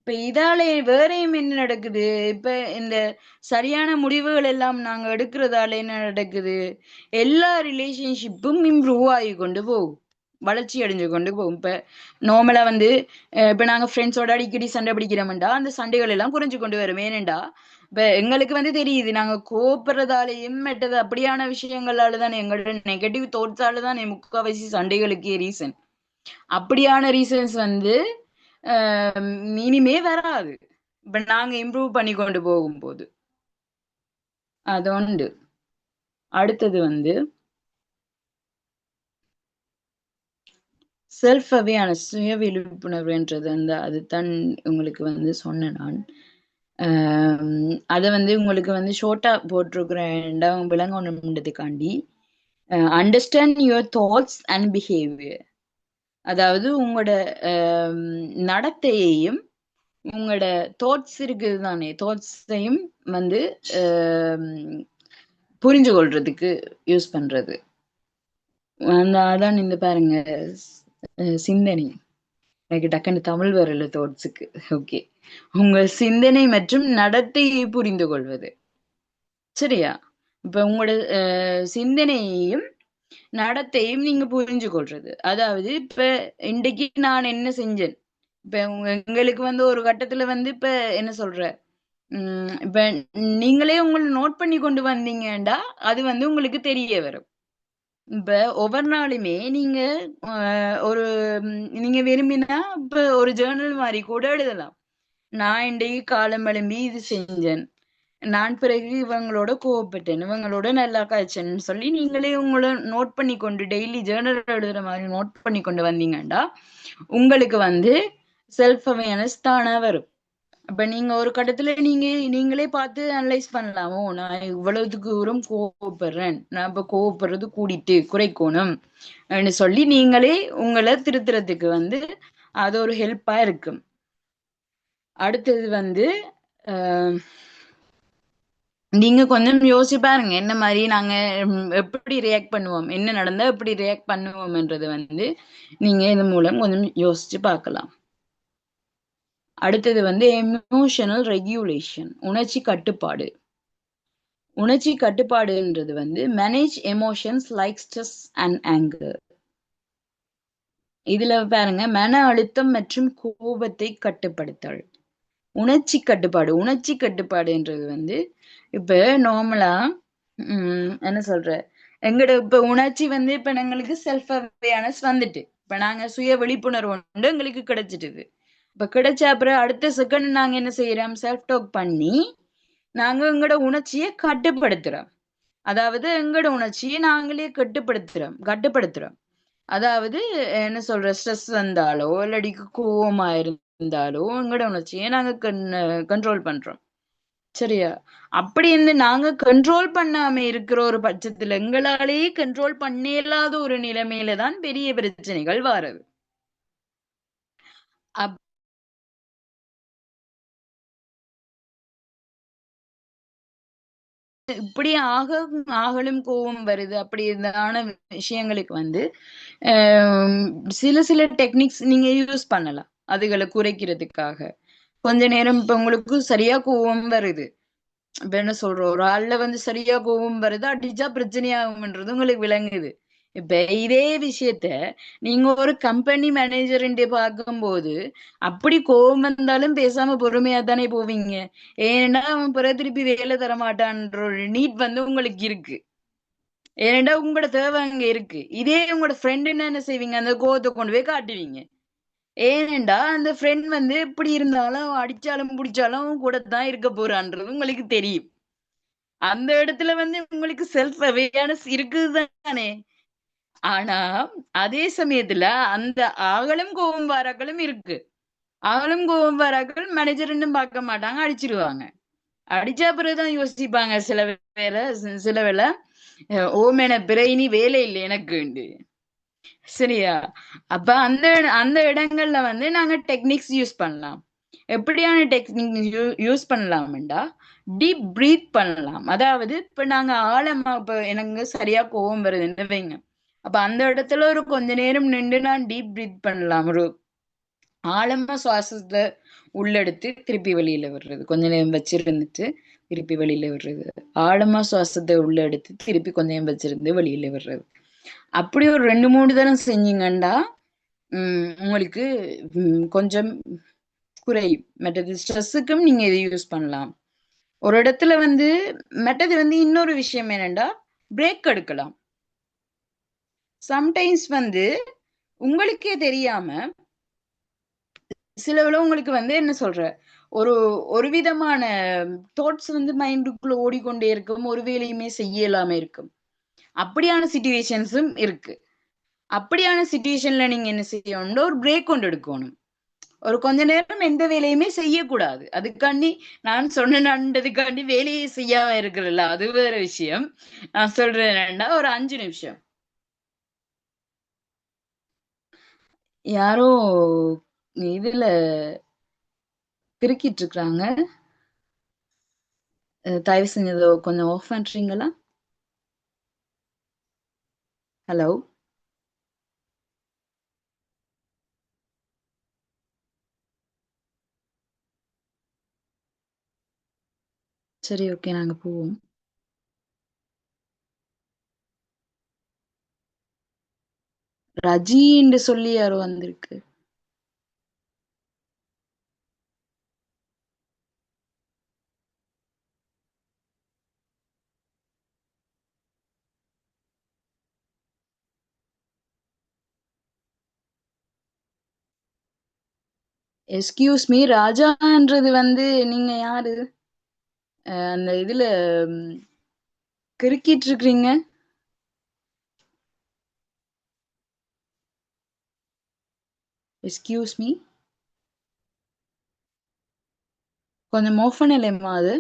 இப்ப இதால வேறையும் என்ன நடக்குது, இப்ப இந்த சரியான முடிவுகள் எல்லாம் நாங்க எடுக்கிறதால என்ன நடக்குது, எல்லா ரிலேஷன்ஷிப்பும் இம்ப்ரூவ் ஆகி கொண்டு போகும், வளர்ச்சி அடைஞ்சு கொண்டு போகும். இப்ப நார்மலா வந்து இப்ப நாங்க ஃப்ரெண்ட்ஸோட அடிக்கடி சண்டை பிடிக்கிறோம்டா, அந்த சண்டைகள் எல்லாம் குறைஞ்சு கொண்டு வரும். ஏனெண்டா இப்ப எங்களுக்கு வந்து தெரியுது, நாங்க கோபப்படுறதாலேயும் மெட்டது அப்படியான விஷயங்களால தான், எங்களோட நெகட்டிவ் தோட்ஸால தான் முக்காவாசி சண்டைகளுக்கே ரீசன். அப்படியான ரீசன்ஸ் வந்து இனிமே வராது, இப்ப நாங்க இம்ப்ரூவ் பண்ணி கொண்டு போகும்போது. அது உண்டு. அடுத்தது வந்து செல்ஃப் அவேர்னஸ், சுய விழிப்புணர்வுன்றது அந்த அதுதான் உங்களுக்கு வந்து சொன்னேன் நான். அதை வந்து உங்களுக்கு வந்து ஷோர்ட்டா போட்டிருக்கிறேன் விளங்கணுன்றதுக்காண்டி. Understand your thoughts and behaviour, அதாவது உங்களோட நடத்தையையும் உங்களோட தாட்ஸ் இருக்குது தானே, தாட்ஸையும் வந்து புரிஞ்சு கொள்றதுக்கு யூஸ் பண்றது. அதான் இந்த பாருங்க, சிந்தனை, எனக்கு டக்குன்னு தமிழ் வரல தாட்ஸுக்கு. ஓகே, உங்க சிந்தனை மற்றும் நடத்தையை புரிந்து கொள்வது. சரியா? இப்ப உங்களோட சிந்தனையையும் நடத்தையும் நீங்க புரிஞ்சு கொள்றது. அதாவது இப்ப இன்றைக்கு நான் என்ன செஞ்சேன், இப்ப எங்களுக்கு வந்து ஒரு கட்டத்துல வந்து இப்ப என்ன சொல்ற, இப்ப நீங்களே உங்களை நோட் பண்ணி கொண்டு வந்தீங்கடா, அது வந்து உங்களுக்கு தெரிய வரும். இப்ப ஒவ்வொரு நாளுமே நீங்க ஒரு நீங்க விரும்பினா இப்ப ஒரு ஜேர்னல் மாதிரி கூட எழுதலாம். நான் இன்றைக்கு காலம் எழும்பி இது செஞ்சேன், நான் பிறகு இவங்களோட கோவப்பட்டேன், இவங்களோட நல்லா காய்ச்சேன்னு சொல்லி நீங்களே உங்களை நோட் பண்ணி கொண்டு டெய்லி ஜேர்னல் எழுதுற மாதிரி நோட் பண்ணி கொண்டு வந்தீங்கடா, உங்களுக்கு வந்து செல்ஃப் அவேர்னஸ் தானா வரும். அப்ப நீங்க ஒரு கட்டத்துல நீங்களே பார்த்து அனலைஸ் பண்ணலாமோ, நான் இவ்வளவுக்கு தூரம் கோவப்படுறேன், நான் இப்ப கோவப்படுறது கூடிட்டு குறைக்கணும் சொல்லி நீங்களே உங்களை திருத்துறதுக்கு வந்து அது ஒரு ஹெல்ப்பா இருக்கும். அடுத்தது வந்து நீங்க கொஞ்சம் யோசிச்சு பாருங்க, என்ன மாதிரி நாங்க எப்படி ரியாக்ட் பண்ணுவோம், என்ன நடந்தா எப்படி ரியாக்ட் பண்ணுவோம்ன்றது வந்து நீங்க இது மூலம் கொஞ்சம் யோசிச்சு பார்க்கலாம். அடுத்தது வந்து எமோஷனல் ரெகுலேஷன், உணர்ச்சி கட்டுப்பாடு. உணர்ச்சி கட்டுப்பாடுன்றது வந்து manage emotions like stress and anger. இதுல பாருங்க, மன அழுத்தம் மற்றும் கோபத்தை கட்டுப்படுத்தல். உணர்ச்சி கட்டுப்பாடு, உணர்ச்சி கட்டுப்பாடுன்றது வந்து இப்ப நார்மலா என்ன சொல்ற, எங்கட இப்ப உணர்ச்சி வந்து இப்ப எங்களுக்கு செல்ஃப் அவேர்னஸ் வந்துட்டு, இப்ப நாங்க சுய விழிப்புணர்வு வந்து எங்களுக்கு கிடைச்சிட்டுது. இப்ப கிடைச்ச அப்புறம் அடுத்த செகண்ட் நாங்க என்ன செய்யறோம், செல்ஃப் டாக் பண்ணி நாங்க எங்களோட உணர்ச்சியை கட்டுப்படுத்துறோம். அதாவது எங்களோட உணர்ச்சியை நாங்களே கட்டுப்படுத்துறோம். அதாவது என்ன சொல்ற, ஸ்ட்ரெஸ் வந்தாலோ இல்லாடி கோவமா இருந்தாலோ எங்களோட உணர்ச்சியை நாங்க கண்ட்ரோல் பண்றோம். சரியா? அப்படி இருந்து நாங்க கண்ட்ரோல் பண்ணாம இருக்கிற ஒரு பட்சத்துல எங்களாலேயே கண்ட்ரோல் பண்ண இயலாத ஒரு நிலைமையில தான் பெரிய பிரச்சனைகள் வாரது. இப்படி ஆகலும் கோபம் வருது அப்படியான விஷயங்களுக்கு வந்து சில டெக்னிக்ஸ் நீங்க யூஸ் பண்ணலாம் அதுகளை குறைக்கிறதுக்காக. கொஞ்ச நேரம் இப்ப உங்களுக்கு சரியா கோபம் வருது, இப்ப என்ன சொல்றோம், ஒரு ஆள்ல வந்து சரியா கோபம் வருது, அடிச்சா பிரச்சனையாகும்ன்றது உங்களுக்கு விளங்குது. இப்ப இதே விஷயத்த நீங்க ஒரு கம்பெனி மேனேஜர் பார்க்கும்போது அப்படி கோவம் வந்தாலும் பேசாம பொறுமையா தானே போவீங்க. ஏன்னா அவன் பிறகு திருப்பி வேலை தர மாட்டான்ற ஒரு நீட் வந்து உங்களுக்கு இருக்கு. ஏன்னா உங்களோட தேவை அங்க இருக்கு. இதே உங்களோட ஃப்ரெண்ட் என்ன செய்வீங்க, அந்த கோவத்தை கொண்டு போய் காட்டுவீங்க. ஏனெண்டா அந்த ஃப்ரெண்ட் வந்து எப்படி இருந்தாலும் அடிச்சாலும் பிடிச்சாலும் கூட தான் இருக்க போறான்றது உங்களுக்கு தெரியும். அந்த இடத்துல வந்து உங்களுக்கு செல்ஃப் அவேர்னஸ் இருக்குது தானே. ஆனா அதே சமயத்துல அந்த ஆகலும் கோபம் வாராக்களும் இருக்கு. ஆகலும் கோபம் வாராக்கள் மேனேஜர்ன்னு பார்க்க மாட்டாங்க, அடிச்சிருவாங்க. அடிச்சா பிறகுதான் யோசிப்பாங்க சில வேளை ஓமேன பிற இனி வேலை இல்லை எனக்குண்டு. சரியா? அப்ப அந்த அந்த இடங்கள்ல வந்து நாங்க டெக்னிக்ஸ் யூஸ் பண்ணலாம். எப்படியான டெக்னிக் யூஸ் பண்ணலாம்டா, டீப் பிரீத் பண்ணலாம். அதாவது இப்ப நாங்க ஆழமா, இப்ப எனக்கு சரியா கோவம் வருதுன்னு வைங்க, அப்ப அந்த இடத்துல ஒரு கொஞ்ச நேரம் நின்று நான் டீப் பிரீத் பண்ணலாம். ஒரு ஆழமா சுவாசத்தை உள்ளெடுத்து திருப்பி வெளியில விடுறது, கொஞ்ச நேரம் வச்சிருந்துட்டு திருப்பி வெளியில விடுறது, ஆழமா சுவாசத்தை உள்ள எடுத்து திருப்பி கொஞ்ச நேரம் வச்சிருந்து வெளியில விடுறது. அப்படி ஒரு 2-3 தரம் செஞ்சீங்கண்டா உங்களுக்கு கொஞ்சம் குறையும். மற்றது ஸ்ட்ரெஸ்ஸுக்கும் நீங்க இதை யூஸ் பண்ணலாம். ஒரு இடத்துல வந்து மற்றது வந்து இன்னொரு விஷயம் என்னன்னா, பிரேக் எடுக்கலாம். சம்டைம்ஸ் வந்து உங்களுக்கே தெரியாம சில வேளை உங்களுக்கு வந்து என்ன சொல்ற, ஒரு ஒரு விதமான தாட்ஸ் வந்து மைண்டுக்குள்ள ஓடிக்கொண்டே இருக்கும், ஒரு வேலையுமே செய்ய இல்லாம இருக்கும். அப்படியான சிச்சுவேஷன்ஸும் இருக்கு. அப்படியான சிச்சுவேஷன்ல நீங்க என்ன செய்யணும், ஒரு பிரேக் கொண்டு எடுக்கணும். ஒரு கொஞ்ச நேரம் எந்த வேலையுமே செய்யக்கூடாது. அதுக்காண்டி நான் சொன்னதுக்காண்டி வேலையை செய்யாம இருக்கிறல்ல, அது வேற விஷயம். நான் சொல்றேன் என்னன்னா, ஒரு 5 நிமிஷம். யாரோ இதுல கிறுக்கிட்டு இருக்காங்க. தயவு செஞ்சு இதை கொஞ்சம் ஆஃப் பண்றீங்களா? ஹலோ. சரி, ஓகே, நாங்க போவோம். ரஜி என்று சொல்லி யாரோ வந்திருக்கு. எஸ்கியூஸ் மீ, ராஜான்றது வந்து நீங்க யாரு? அந்த இதுல ம், கிறுக்கிட்டு இருக்கிறீங்க. எஸ்கியூஸ் மீ, கொஞ்சம் மூவ் பண்ணலையம்மா அது.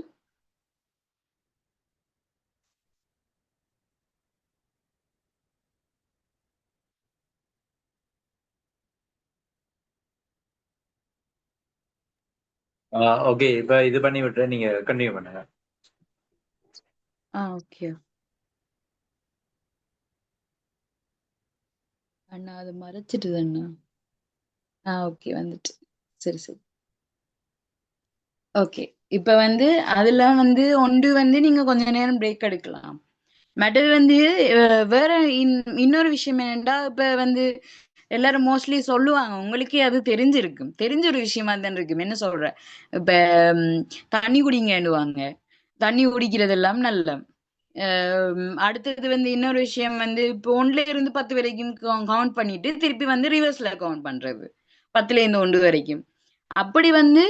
ஓகே, இப்ப இது பண்ணி விட்டுறேன், நீங்க கண்டினியூ பண்ணுங்க. ஓகே அண்ணா, அது மறைச்சிட்டு அண்ணா. ஓகே, வந்துட்டு. சரி சரி, ஓகே. இப்ப வந்து அதுல வந்து ஒன்று வந்து நீங்க கொஞ்ச நேரம் பிரேக் எடுக்கலாம். மற்றது வந்து வேற இன்னொரு விஷயம் என்னன்னா, இப்ப வந்து எல்லாரும் மோஸ்ட்லி சொல்லுவாங்க, உங்களுக்கே அது தெரிஞ்சிருக்கும், தெரிஞ்ச ஒரு விஷயமா தான் இருக்கும். என்ன சொல்ற, இப்ப தண்ணி குடிங்கன்னுவாங்க. தண்ணி குடிக்கிறது எல்லாம் நல்ல. அடுத்தது வந்து இன்னொரு விஷயம் வந்து, இப்போ 1ல இருந்து 10 வரைக்கும் கவுண்ட் பண்ணிட்டு திருப்பி வந்து ரிவர்ஸ்ல கவுண்ட் பண்றது, 10ல இருந்து 1 வரைக்கும். அப்படி வந்து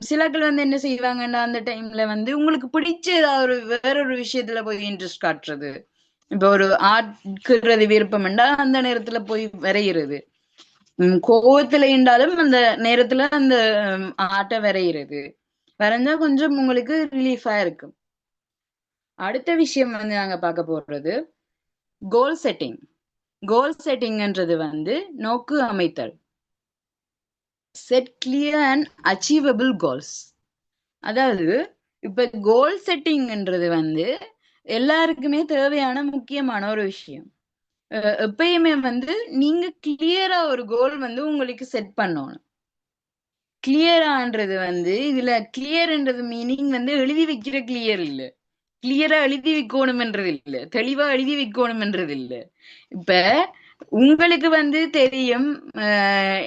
சிலர்கள் வந்து என்ன செய்வாங்கன்னா, அந்த டைம்ல வந்து உங்களுக்கு பிடிச்ச ஏதாவது ஒரு வேற ஒரு விஷயத்துல போய் இன்ட்ரெஸ்ட் காட்டுறது. இப்ப ஒரு ஆர்ட்கிறது விருப்பம்ண்டா அந்த நேரத்துல போய் வரைகிறது. கோவத்துல இருந்தாலும் அந்த நேரத்துல அந்த ஆர்ட்டை வரைகிறது. வரைஞ்சா கொஞ்சம் உங்களுக்கு ரிலீஃபா இருக்கும். அடுத்த விஷயம் வந்து நாங்க பார்க்க போறது கோல் செட்டிங். கோல் செட்டிங்ன்றது வந்து நோக்கு அமைத்தல். Set clear and achievable goals. அதாவது இப்ப கோல் செட்டிங்ன்றது வந்து எல்லாருக்குமே தேவையான முக்கியமான ஒரு விஷயம். எப்பயுமே வந்து நீங்க கிளியரா ஒரு கோல் வந்து உங்களுக்கு செட் பண்ணணும். கிளியரான்றது வந்து இதுல கிளியர்ன்றது மீனிங் வந்து எழுதி வைக்கிற கிளியர் இல்ல. கிளியரா எழுதி வைக்கணும்ன்றது இல்ல, தெளிவா எழுதி வைக்கணும்ன்றது இல்ல. இப்ப உங்களுக்கு வந்து தெரியும்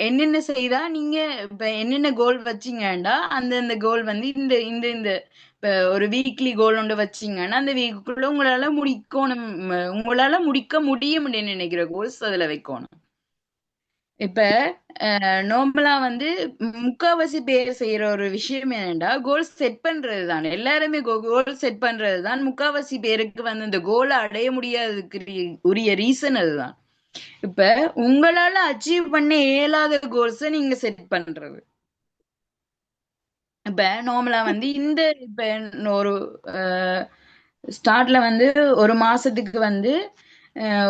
என்னென்ன செய்தா நீங்க இப்ப என்னென்ன கோல் வச்சீங்கன்னா அந்த கோல் வந்து இந்த இந்த இந்த இப்ப ஒரு வீக்லி கோல் ஒன்று வச்சீங்கன்னா அந்த வீக்குள்ள உங்களால முடிக்கணும், உங்களால முடிக்க முடியும்னு நினைக்கிற கோல்ஸ் அதுல வைக்கணும். இப்ப நார்மலா வந்து முக்காவாசி பேர் செய்யற ஒரு விஷயம் என்னன்னா கோல் செட் பண்றது தான். எல்லாருமே கோல் செட் பண்றது தான். முக்காவாசி பேருக்கு வந்து இந்த கோலை அடைய முடியாததுக்கு உரிய ரீசன் அதுதான். இப்ப உங்களால அச்சீவ் பண்ண இயலாத கோல்ஸ நீங்க செட் பண்றது. இப்ப நார்மலா வந்து இந்த இப்ப ஒரு ஸ்டார்ட்ல வந்து ஒரு மாசத்துக்கு வந்து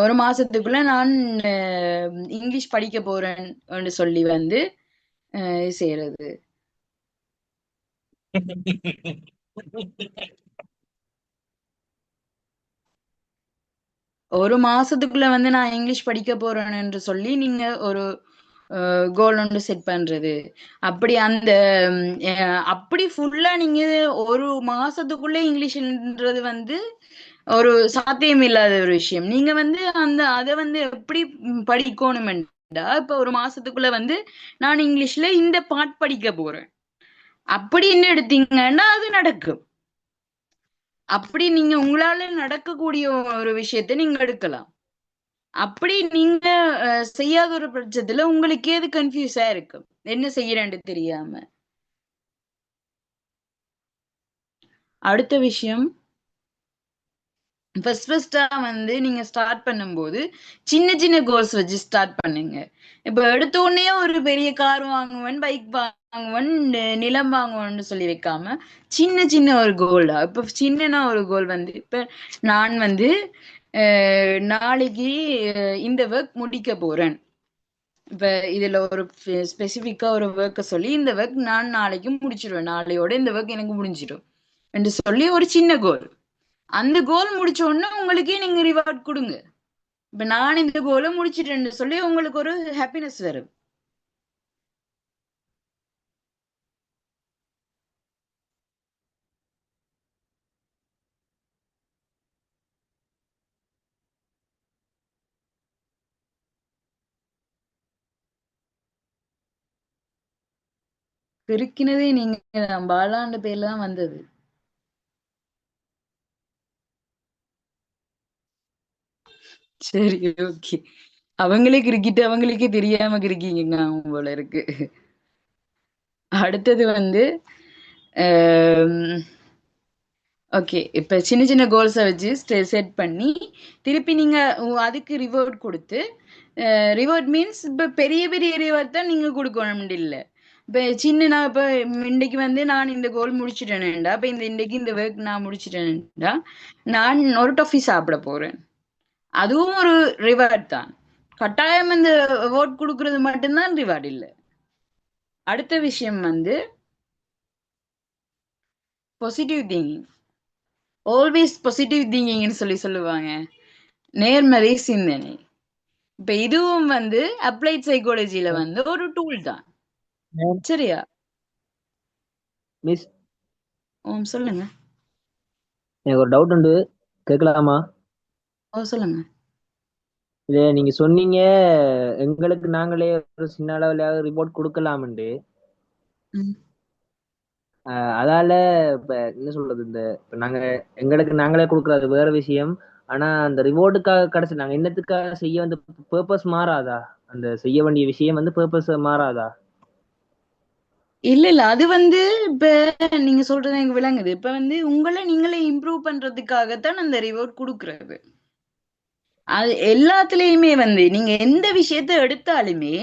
ஒரு மாசத்துக்குள்ள நான் இங்கிலீஷ் படிக்க போறேன்னு சொல்லி வந்து செய்யறது. ஒரு மாசத்துக்குள்ள வந்து நான் இங்கிலீஷ் படிக்க போறேன் என்று சொல்லி நீங்க ஒரு கோல் ஒன்று செட் பண்றது. அப்படி அந்த அப்படி ஃபுல்லா நீங்க ஒரு மாசத்துக்குள்ள இங்கிலீஷ்ன்றது வந்து ஒரு சாத்தியம் இல்லாத ஒரு விஷயம். நீங்க வந்து அதை வந்து எப்படி படிக்கணும்டா இப்ப ஒரு மாசத்துக்குள்ள வந்து நான் இங்கிலீஷ்ல இந்த பாட் படிக்க போறேன் அப்படின்னு எடுத்தீங்கன்னா அது நடக்கும். அப்படி நீங்க உங்களால நடக்கக்கூடிய ஒரு விஷயத்த நீங்க எடுக்கலாம். அப்படி நீங்க செய்யாத ஒரு பட்சத்துல உங்களுக்கு ஏது கன்ஃபியூஸா இருக்கும், என்ன செய்யறேன்னு தெரியாம. அடுத்த விஷயம், ஃபர்ஸ்டா வந்து நீங்க ஸ்டார்ட் பண்ணும்போது சின்ன சின்ன கோல்ஸ் வச்சு ஸ்டார்ட் பண்ணுங்க. இப்ப எடுத்த உடனே ஒரு பெரிய கார் வாங்குவேன், பைக் வாங்குவேன், நிலம் வாங்குவேன்னு சொல்லி வைக்காம சின்ன சின்ன ஒரு கோல்டா. இப்ப சின்னனா ஒரு கோல் வந்து இப்ப நான் வந்து நாளைக்கு இந்த ஒர்க் முடிக்க போறேன். இப்ப இதுல ஒரு ஸ்பெசிபிக்கா ஒரு ஒர்க்க சொல்லி இந்த ஒர்க் நான் நாளைக்கு முடிச்சிடுவேன், நாளையோட இந்த ஒர்க் எனக்கு முடிஞ்சிடும் என்று சொல்லி ஒரு சின்ன கோல். அந்த கோல் முடிச்ச உடனே உங்களுக்கே நீங்க ரிவார்ட் கொடுங்க. இப்ப நான் இந்த கோலை முடிச்சிட்டேன்னு சொல்லி உங்களுக்கு ஒரு ஹாப்பினஸ் வரும். பெருக்கினதே நீங்க பாலாண்ட பேர்ல தான் வந்தது. சரி, ஓகே. அவங்களே கிரிக்கிட்டு அவங்களுக்கே தெரியாம கிரிக்கிங்க போல இருக்கு. அடுத்தது வந்து ஓகே, இப்ப சின்ன சின்ன கோல்ஸை வச்சு செட் பண்ணி திருப்பி நீங்க அதுக்கு ரிவார்ட் கொடுத்து, ரிவார்ட் மீன்ஸ் இப்ப பெரிய பெரிய ரிவார்ட் தான் நீங்க கொடுக்கணும் இல்லை. இப்ப சின்ன இப்ப இன்னைக்கு வந்து நான் இந்த கோல் முடிச்சிட்டேன்டா, இப்ப இன்னைக்கு இந்த ஒர்க் நான் முடிச்சிட்டேன்டா, நான் ஒரு டொஃபி சாப்பிட போறேன், அதுவும் ஒரு ரிவார்ட் தான். கட்டாயம் இந்த அவார்ட் கொடுக்கறது மட்டும்தான் ரிவார்ட் இல்லை. அடுத்த விஷயம் வந்து பாசிட்டிவ் திங்கிங். ஆல்வேஸ் பாசிட்டிவ் திங்கிங்னு சொல்லுவாங்க, நேர்மறை சிந்தனை. இப்ப இதுவும் வந்து அப்ளைட் சைக்காலஜில வந்து ஒரு டூல் தான். சரியா மிஸ்? சொல்லுங்க. எனக்கு ஒரு டவுட் உண்டு, கேட்கலாமா? சொல்லுங்க. இது நீங்க சொன்னீங்க எங்களுக்கு நாங்களே ஒரு சின்ன அளவுல ரிப்போர்ட் கொடுக்கலாம்னு. அதால இப்ப என்ன சொல்றது, இந்த இப்ப நாங்க எங்களுக்கு நாங்களே கொடுக்கறது வேற விஷயம். ஆனா அந்த ரிவார்டுக்காக கிடைச்சு நாங்க என்னத்துக்காக செய்ய வந்து பர்பஸ் மாறாதா? அந்த செய்ய வேண்டிய விஷயம் வந்து பர்பஸ் மாறாதா? இல்ல அது வந்து இப்ப நீங்க சொல்றது எனக்கு விளங்குது. இப்ப வந்து உங்களை நீங்களே இம்ப்ரூவ் பண்றதுக்காகத்தான் அந்த ரிவார்ட் கொடுக்கறது. அது எல்லாத்துலயுமே வந்து நீங்க எந்த விஷயத்த எடுத்தாலுமே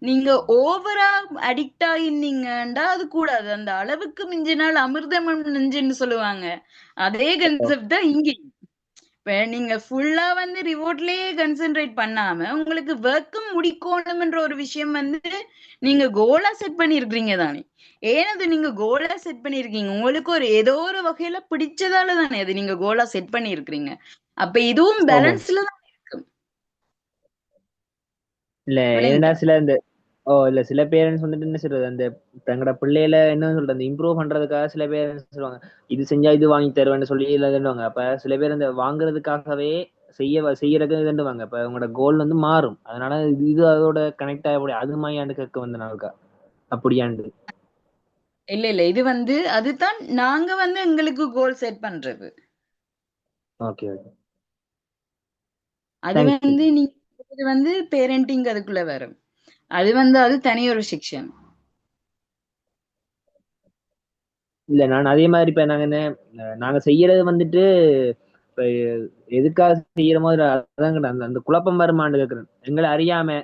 நீங்க ஓவரா அடிக்ட் ஆயிருந்தீங்கண்டா அது கூடாது. அந்த அளவுக்கு மிஞ்சினால் அமிர்தம் நெஞ்சுன்னு சொல்லுவாங்க, அதே கன்செப்ட் தான் இங்கே. இப்ப நீங்க ஃபுல்லா வந்து ரிவார்ட்லயே கன்சென்ட்ரேட் பண்ணாம உங்களுக்கு ஒர்க்கும் முடிக்கணும்ன்ற ஒரு விஷயம் வந்து நீங்க கோலா செட் பண்ணிருக்கீங்க தானே. ஏனது நீங்க கோலா செட் பண்ணிருக்கீங்க, உங்களுக்கு ஒரு ஏதோ ஒரு வகையில பிடிச்சதால தானே அது நீங்க கோலா செட் பண்ணிருக்கீங்க. அப்ப இதுவும் பேலன்ஸ்ல தான் இருக்கும். இல்ல ஏன்னா சில இந்த இல்ல சில பேரண்ட்ஸ் வந்துட்டு என்ன சொல்றது, அந்த தங்களோட பிள்ளையில என்ன சொல்றது, அந்த இம்ப்ரூவ் பண்றதுக்காக சில பேர் சொல்லுவாங்க, இது செஞ்சா இது வாங்கி தருவேன்னு சொல்லி இல்லைன்னுவாங்க. அப்ப சில பேர் அந்த வாங்குறதுக்காகவே செய்யறது இதுன்னுவாங்க. அப்ப உங்களோட கோல் வந்து மாறும். அதனால இது அதோட கனெக்ட் ஆகக்கூடிய அது மாதிரியாண்டு கேட்க வந்து நாளுக்கா அப்படியாண்டு. இல்ல இல்ல, இது வந்து அதுதான் நாங்க வந்து எங்களுக்கு கோல் செட் பண்றது. ஓகே ஓகே, அது தேங்க்யூ. வந்து நீங்க இது வந்து பேரண்டிங் அதுக்குள்ள வரும். அது வந்து அது தனி ஒரு செக்ஷன். இல்ல நான் அதே மாதிரி இப்ப நாங்க என்ன நாங்க செய்யறது வந்துட்டு இப்ப எதுக்காக செய்யறோமோ அதான் அந்த அந்த குழப்பம் வருமான்னு கேக்குறேன். எங்களை அறியாம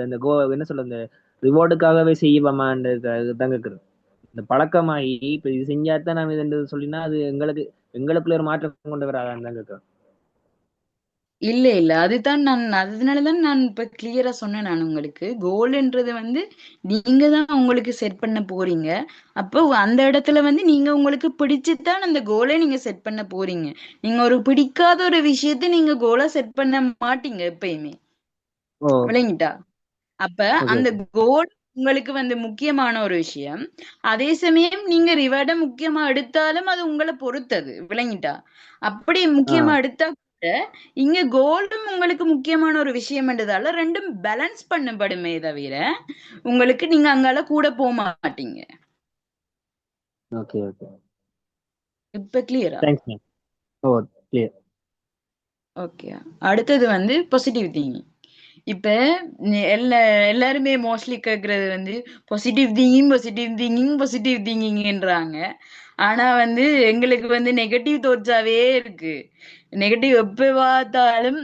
அந்த என்ன சொல்ற அந்த ரிவார்டுக்காகவே செய்வோமான்னு தான் கேக்குறேன். இந்த பழக்கமாகி இப்ப இது செஞ்சாதான் நாம இது சொல்லினா அது எங்களுக்குள்ள ஒரு மாற்றம் கொண்டு வராதான்னு தான் கேக்குறேன். இல்ல இல்ல, அதுதான் நான் அதனாலதான் நான் இப்ப கிளியரா சொன்னேன். நான் உங்களுக்கு கோல்ன்றது வந்து நீங்க தான் உங்களுக்கு செட் பண்ண போறீங்க. அப்போ அந்த இடத்துல வந்து நீங்க உங்களுக்கு பிடிச்சுதான் அந்த கோலை நீங்க செட் பண்ண போறீங்க. நீங்க ஒரு பிடிக்காத ஒரு விஷயத்தை நீங்க கோலா செட் பண்ண மாட்டீங்க எப்பயுமே. ஓ விளங்கிட்டா? அப்ப ஓகே அந்த ஓகே. கோல் உங்களுக்கு வந்து முக்கியமான ஒரு விஷயம். அதே சமயம் நீங்க ரிவார்டை முக்கியமா எடுத்தாலும் அது உங்களை பொறுத்தது. விளங்கிட்டா? அப்படி முக்கியமா ஆ எடுத்தா கூட இங்க கோல்டும் உங்களுக்கு முக்கியமான ஒரு விஷயம்ன்றதால ரெண்டும் பேலன்ஸ் பண்ணப்படுமே தவிர உங்களுக்கு நீங்க அங்கால கூட போக மாட்டீங்க. ஓகே ஓகே, இப்ப கிளியரா? Thanks ma'am. ஓ கிளியர். ஓகே. அடுத்தது வந்து பாசிட்டிவ் திங்கிங். இப்ப எல்லாருமே மோஸ்ட்லி கேக்குறது வந்து பாசிட்டிவ் திங்கிங்ன்றாங்க. ஆனா வந்து எங்களுக்கு வந்து நெகட்டிவ் தோட்ஸாவே இருக்கு. நெகட்டிவ் எப்ப பார்த்தாலும்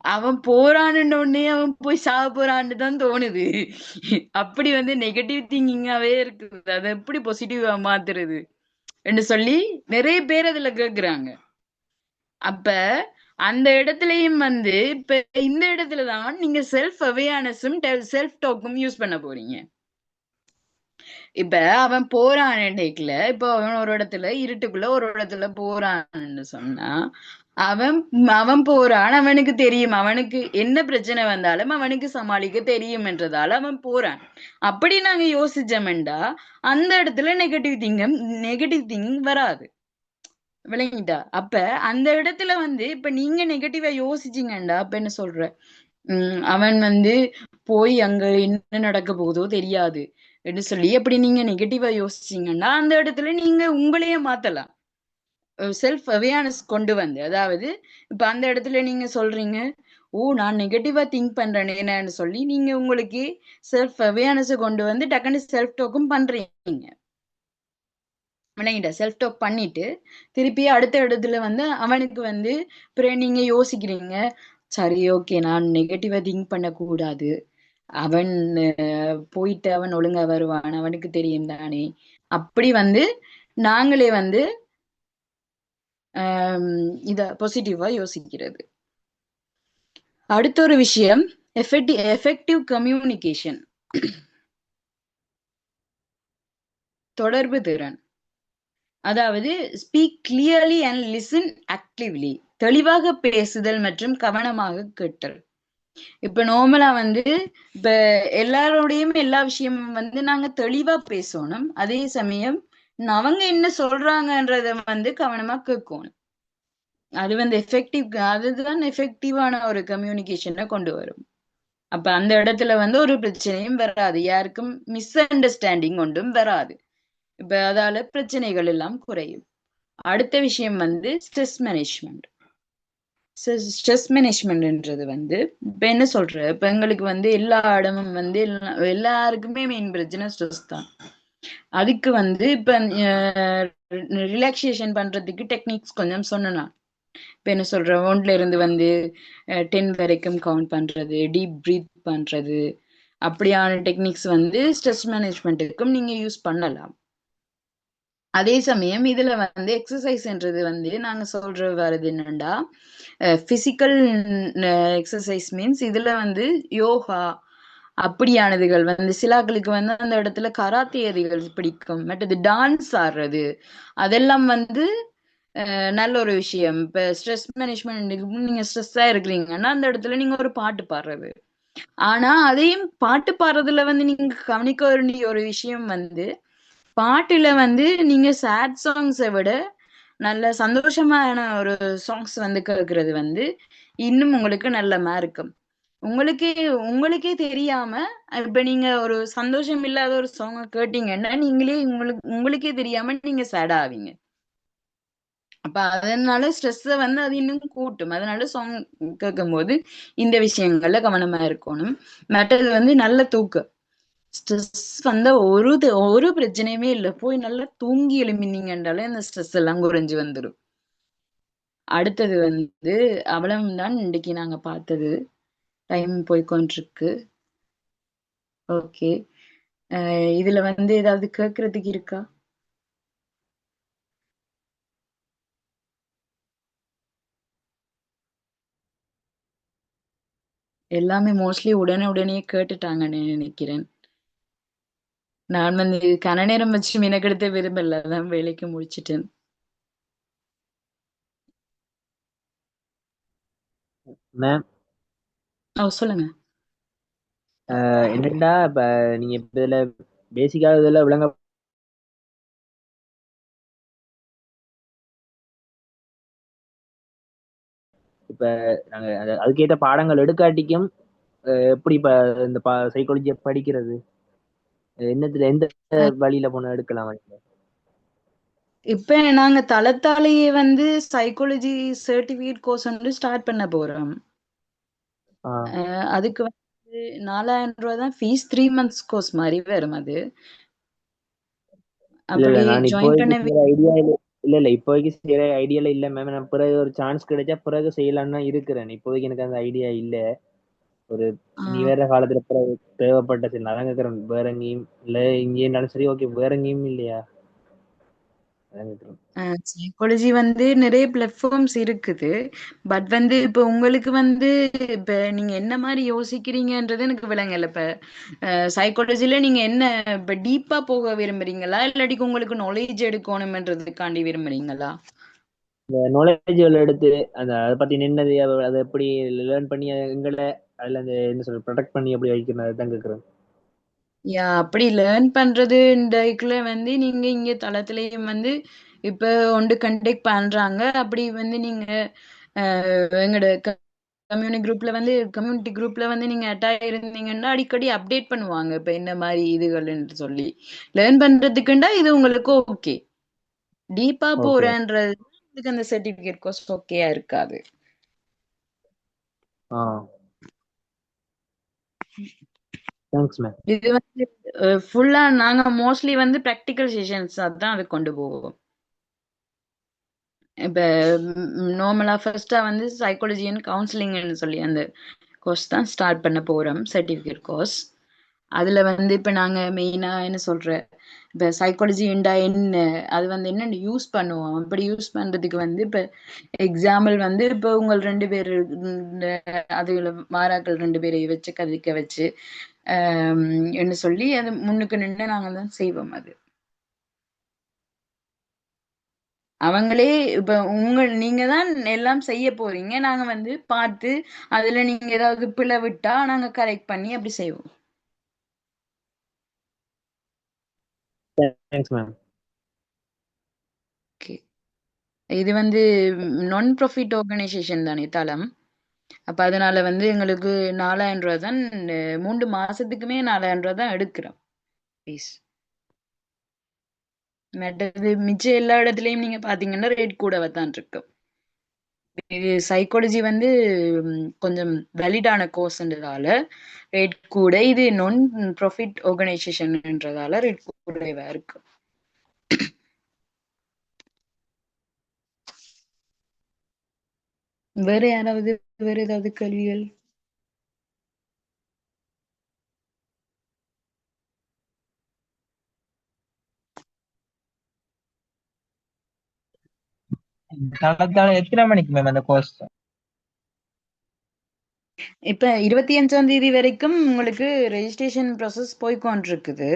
அவன் போறான்னு உடனே அவன் போய் சாக போறான்னு தான் தோணுது. அப்படி வந்து நெகட்டிவ் திங்கிங்காவே இருக்குது. அதை எப்படி பாசிட்டிவா மாத்துறது என்று சொல்லி நிறைய பேர் அதுல கேக்குறாங்க. அப்ப அந்த இடத்துலயும் வந்து இப்ப இந்த இடத்துலதான் நீங்க செல்ஃப் அவேர்னஸும் செல்ஃப் டாக்கும் யூஸ் பண்ண போறீங்க. இப்ப அவன் போறான் டேக்ல, இப்ப அவன் ஒரு இடத்துல இருட்டுக்குள்ள ஒரு இடத்துல போறான்னு சொன்னா அவன் அவன் போறான். அவனுக்கு தெரியும் அவனுக்கு என்ன பிரச்சனை வந்தாலும் அவனுக்கு சமாளிக்க தெரியும் என்றதால அவன் போறான். அப்படி நாங்க யோசிச்சோம்டா அந்த இடத்துல நெகட்டிவ் திங்கிங் வராது. விளங்கிட்டா? அப்ப அந்த இடத்துல வந்து இப்ப நீங்க நெகட்டிவா யோசிச்சீங்கண்டா அப்ப என்ன சொல்ற, அவன் வந்து போய் அங்க என்ன நடக்க போகுதோ தெரியாது என்று சொல்லி அப்படி நீங்க நெகட்டிவா யோசிச்சீங்கன்னா அந்த இடத்துல நீங்க உங்களையே மாத்தலாம். செல்ஃப் அவேர்னஸ் கொண்டு வந்து, அதாவது இப்ப அந்த இடத்துல நீங்க சொல்றீங்க, நான் நெகட்டிவா திங்க் பண்றேன் என்னன்னு சொல்லி நீங்க உங்களுக்கு செல்ஃப் அவேர்னஸ் கொண்டு வந்து டக்குன்னு செல்ஃப் டாக்கும் பண்றீங்க. விளங்கிட்ட? செல்ஃப் டாக் பண்ணிட்டு திருப்பி அடுத்த இடத்துல வந்து அவனுக்கு வந்து பிறகு நீங்க யோசிக்கிறீங்க, சரி ஓகே நான் நெகட்டிவா திங்க் பண்ணக்கூடாது, அவன் போயிட்டு அவன் ஒழுங்கா வருவான் அவனுக்கு தெரியும் தானே. அப்படி வந்து நாங்களே வந்து இத பாசிட்டிவா யோசிக்கிறது. அடுத்த ஒரு விஷயம் எஃபெக்டிவ் கம்யூனிகேஷன், தொடர்பு திறன். அதாவது speak clearly and listen actively, தெளிவாக பேசுதல் மற்றும் கவனமாக கேட்டல். இப்ப நார்மலா வந்து இப்ப எல்லாரோடையும் எல்லா விஷயமும் வந்து நாங்க தெளிவா பேசணும். அதே சமயம் அவங்க என்ன சொல்றாங்கன்றத வந்து கவனமா கேட்கணும். அது வந்து அதுதான் எஃபெக்டிவான ஒரு கம்யூனிகேஷனை கொண்டு வரும். அப்ப அந்த இடத்துல வந்து ஒரு பிரச்சனையும் வராது, யாருக்கும் மிஸ் அண்டர்ஸ்டாண்டிங் ஒன்றும் வராது. இப்ப அதால பிரச்சனைகள் எல்லாம் குறையும். அடுத்த விஷயம் வந்து ஸ்ட்ரெஸ் மேனேஜ்மெண்ட். ஸ்ட்ரெஸ் மேனேஜ்மெண்ட்ன்றது வந்து இப்ப என்ன சொல்ற, இப்ப எங்களுக்கு வந்து எல்லா இடமும் வந்து எல்லாருக்குமே மெயின் பிரச்சனை ஸ்ட்ரெஸ் தான். அதுக்கு வந்து இப்ப ரிலாக்ஸேஷன் பண்றதுக்கு டெக்னிக்ஸ் கொஞ்சம் சொன்னா. இப்ப என்ன சொல்ற, 1ல இருந்து வந்து 10 வரைக்கும் கவுண்ட் பண்றது, டீப் பிரீத் பண்றது, அப்படியான டெக்னிக்ஸ் வந்து ஸ்ட்ரெஸ் மேனேஜ்மெண்ட்டுக்கும் நீங்க யூஸ் பண்ணலாம். அதே சமயம் இதுல வந்து எக்ஸசைஸ்ன்றது வந்து நாங்க சொல்ற வருது என்னண்டா, பிசிக்கல் எக்ஸசைஸ் மீன்ஸ் இதுல வந்து யோகா அப்படியானதுகள் வந்து சிலாக்களுக்கு வந்து அந்த இடத்துல கராத்தேதிகள் பிடிக்கும், மற்றது டான்ஸ் ஆடுறது, அதெல்லாம் வந்து நல்ல ஒரு விஷயம். இப்ப ஸ்ட்ரெஸ் மேனேஜ்மெண்ட் நீங்க ஸ்ட்ரெஸ்ஸா இருக்கிறீங்கன்னா அந்த இடத்துல நீங்க ஒரு பாட்டு பாடுறது, ஆனா அதையும் பாட்டு பாடுறதுல வந்து நீங்க கவனிக்க வேண்டிய ஒரு விஷயம் வந்து பாட்டுல வந்து நீங்க சேட் சாங்ஸை விட நல்ல சந்தோஷமான ஒரு சாங்ஸ் வந்து கேட்கறது வந்து இன்னும் உங்களுக்கு நல்ல இருக்கும். உங்களுக்கே உங்களுக்கே தெரியாம இப்ப நீங்க ஒரு சந்தோஷம் இல்லாத ஒரு சாங்க கேட்டீங்கன்னா நீங்களே உங்களுக்கே தெரியாம நீங்க சேட் ஆவீங்க. அப்ப அதனால ஸ்ட்ரெஸ்ஸ வந்து அது இன்னும் கூட்டும். அதனால சாங் கேட்கும்போது இந்த விஷயங்கள்ல கவனமா இருக்கணும். மற்றது வந்து நல்ல தூக்கம். ஸ்ட்ரெஸ் வந்தா ஒரு பிரச்சனையுமே இல்ல. போய் நல்லா தூங்கி எழும்பினீங்கன்றாலே அந்த ஸ்ட்ரெஸ் எல்லாம் குறைஞ்சு வந்துடும். அடுத்தது வந்து அவ்வளவுதான் இன்னைக்கு நாங்க பார்த்தது. டைம் போய்க்கொண்டிருக்கு. ஓகே. இதுல வந்து ஏதாவது கேட்கறதுக்கு இருக்கா? எல்லாமே மோஸ்ட்லி உடனே கேட்டுட்டாங்கன்னு நினைக்கிறேன். நான் வந்து கன நேரம் வச்சு மெனக்கெடுத்த விரும்பல. அதான் வேலைக்கு முடிச்சிட்டேன். மேம் சொல்லுங்க. என்னடா இப்ப நீங்க இப்ப இதுல பேசிக்கா இதுல விளங்க இப்ப நாங்க அதுக்கேற்ற பாடங்கள் எடுக்காட்டிக்கும் எப்படி இப்ப இந்த சைக்காலஜியை படிக்கிறது என்னத்துல எந்த அஹ் வழியில போன எடுக்கலாம் இப்ப நாங்க தளத்தாலேயே வந்து சைக்காலஜி சர்டிபிகேட் கோர்ஸ் வந்து ஸ்டார்ட் பண்ண போறோம். ஆஹ் அதுக்கு வந்து 4000 ரூபாய் தான் ஃபீஸ். 3 months கோர்ஸ் மாதிரி வரும் அது. இல்ல இல்ல அப்படி நான் ஜாயின் இப்போதைக்கு பண்ண செய்யற ஐடியா இல்ல இப்போதைக்கு செய்யற ஐடியால இல்ல மேம். நான் பிறகு ஒரு சான்ஸ் கிடைச்சா பிறகு செய்யலாம்னு தான் இருக்கிறேன். இப்போதைக்கு எனக்கு அந்த ஐடியா இல்ல. ஒரு நீ ஆஹ் வேற காலத்துல பிறகு தேவைப்பட்ட சரி நான் தான் கேட்கறேன். வேற எங்கேயும் இல்ல இங்கே இருந்தாலும் சரி ஓகே. வேற எங்கேயும் இல்லையா அதான் கேட்கறேன். சைக்காலஜி வந்து நிறைய பிளாட்ஃபார்ம்ஸ் இருக்குது. பட் வந்து இப்ப உங்களுக்கு வந்து இப்ப நீங்க என்ன மாதிரி யோசிக்கிறீங்கன்றது எனக்கு விளங்கல. இப்ப சைக்காலஜில நீங்க என்ன இப்ப டீப்பா போக விரும்புறீங்களா இல்லாட்டிக்கு உங்களுக்கு நாலேஜ் எடுக்கணும்ன்றதுக்காண்டி விரும்புறீங்களா? இந்த நாலேஜ்கள் எடுத்து அந்த அதை பத்தி நின்னது அதை எப்படி லேர்ன் பண்ணி எங்களை அதுல அந்த என்ன சொல்ற ப்ரொடெக்ட் பண்ணி எப்படி வைக்கணும் அதுதான் கேட்கறேன். அப்படி லேர்ன் பண்றதுன்றதுக்குள்ள வந்து நீங்க இங்க தளத்திலையும் வந்து இப்ப ஒன்று கண்டெக்ட் பண்றாங்க. அப்படி வந்து நீங்க எங்களோட கம்யூனிட்டி குரூப்ல வந்து நீங்க அட்டாச் இருந்தீங்கன்னா அடிக்கடி அப்டேட் பண்ணுவாங்க இப்ப என்ன மாதிரி இதுகள்னு சொல்லி. லேர்ன் பண்றதுக்குண்டா இது உங்களுக்கு ஓகே. டீப்பா ஓகே. போறேன்றது இதுக்கு அந்த சர்டிபிகேட் கோர்ஸ் ஓகேயா இருக்காது. ஆ தேங்க்ஸ் மேம். இது வந்து ஃபுல்லா நாங்க மோஸ்ட்லி வந்து ப்ராக்டிக்கல் செஷன்ஸ் அதான் அது கொண்டு போவோம். இப்ப நார்மலா ஃபர்ஸ்டா வந்து சைக்காலஜி அண்ட் கவுன்சிலிங்னு சொல்லி அந்த கோர்ஸ் தான் ஸ்டார்ட் பண்ண போறோம். Certificate course. அதுல வந்து இப்ப நாங்க மெயினா என்ன சொல்ற இப்ப சைக்காலஜிண்டா என்ன அது வந்து என்ன யூஸ் பண்ணுவோம். அப்படி யூஸ் பண்றதுக்கு வந்து இப்ப எக்ஸாம்பிள் வந்து இப்ப உங்கள் 2 பேர் அதுல மாறாக்கள் 2 பேரை வச்சு கதைக்க வச்சு என்ன சொல்லி அது முன்னுக்கு நின்று நாங்க தான் செய்வோம். அது அவங்களே இப்ப நீங்க தான் எல்லாம் செய்ய போறீங்க. நாங்க வந்து பார்த்து அதுல நீங்க ஏதாவது பிழை விட்டா நாங்க கரெக்ட் பண்ணி அப்படி செய்வோம். Thanks ma'am. ஓகே. இது வந்து நான் ப்ராஃபிட் ஆர்கனைசேஷன் தானே தளம். அப்ப அதனால வந்து எங்களுக்கு 4000 ரூபாய் தான் 3 மாசத்துக்குமே 4000 ரூபாய் தான் எடுக்கிறோம் ஃபீஸ். மற்றது மிச்சம் எல்லா இடத்துலயும் நீங்க பாத்தீங்கன்னா ரேட் கூடவே தான் இருக்கு. இது சைக்காலஜி வந்து கொஞ்சம் வேலிடான கோர்ஸ்ன்றதால ரேட் கூட. இது நான் ப்ராஃபிட் ஆர்கனைசேஷன்ன்றதால ரேட் கூடவா இருக்கு. வேற யாராவது வேற ஏதாவது கேள்விகள்? தளத்தால எத்தனை மணிக்கு மேம் அந்த கோர்ஸ்? இப்ப 25ஆம் தேதி வரைக்கும் உங்களுக்கு ரெஜிஸ்ட்ரேஷன் ப்ராசஸ் போய்கொண்டிருக்குது.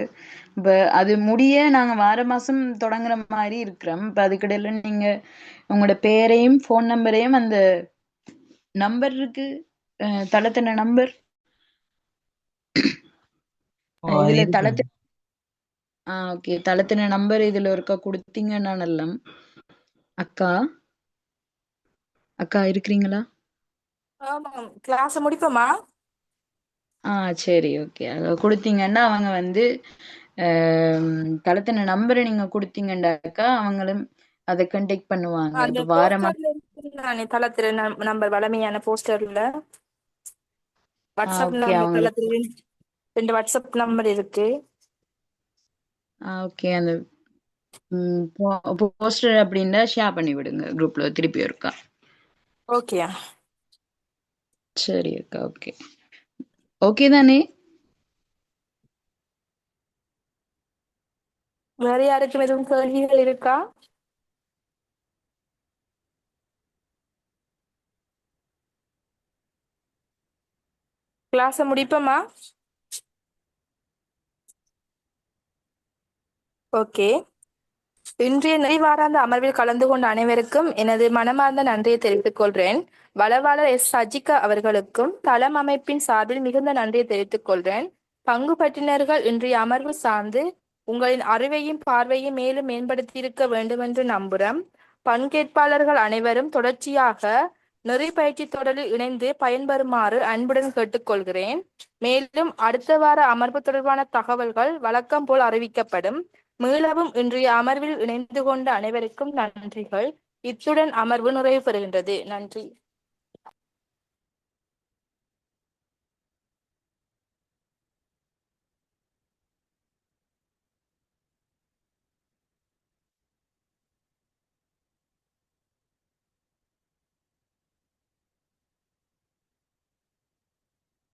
இப்ப அது முடிய நாங்க வார மாசம் தொடங்குற மாதிரி இருக்கிறோம். இப்ப அதுக்கிடையில நீங்க உங்களோட பேரையும் போன் நம்பரையும் அந்த நம்பர் இருக்கு தளத்தின நம்பர் இதுல இருக்கு. தளத்து ஓகே தளத்தின நம்பர் இதுல ஒருக்கா கொடுத்தீங்கன்னா நல்லம். அக்கா அக்கா இருக்கிறீங்களா? ஆமாம், கிளாஸ் முடிப்போமா? சரி ஓகே. அதை கொடுத்தீங்கன்னா அவங்க வந்து தளத்தின நம்பரை நீங்க கொடுத்தீங்கன்னாக்கா அவங்களும் அதை கண்டெக்ட் பண்ணுவாங்க. அந்த இப்ப வாரமா போஸ்டர்ல நானே தளத்துல நம்பர் வளமையான போஸ்டர்ல வாட்ஸ்அப் ஓகே நம்பர் அவங்களுக்கு தளத்துல 2 வாட்ஸ்அப் நம்பர் இருக்கு. ஓகே அந்த போஸ்டர் அப்படின்னா ஷேர் பண்ணி விடுங்க குரூப்ல திருப்பி இருக்கா. ஓகே, சரி அக்கா ஓகே. ஓகே தானே? வேற யாருக்கும் எதுவும் கேள்விகள் இருக்கா? கிளாஸ முடிப்போமா? ஓகே, இன்றைய நிறைவாராந்த அமர்வில் கலந்து கொண்ட அனைவருக்கும் எனது மனமார்ந்த நன்றியை தெரிவித்துக் கொள்கிறேன். வளவாளர் எஸ் சஜிகா அவர்களுக்கும் தளம் அமைப்பின் சார்பில் மிகுந்த நன்றியை தெரிவித்துக் கொள்கிறேன். பங்கு பற்றினர்கள் இன்றைய அமர்வு சார்ந்து உங்களின் அறிவையும் பார்வையும் மேலும் மேம்படுத்தியிருக்க வேண்டுமென்று நம்புகிறோம். பங்கேற்பாளர்கள் அனைவரும் தொடர்ச்சியாக நெறி பயிற்சி தொடரில் இணைந்து பயன்பெறுமாறு அன்புடன் கேட்டுக்கொள்கிறேன். மேலும் அடுத்த வார அமர்வு தொடர்பான தகவல்கள் வழக்கம் போல் அறிவிக்கப்படும். மீளவும் இன்றைய அமர்வில் இணைந்து கொண்ட அனைவருக்கும் நன்றிகள். இத்துடன் அமர்வு நிறைவு பெறுகின்றது. நன்றி.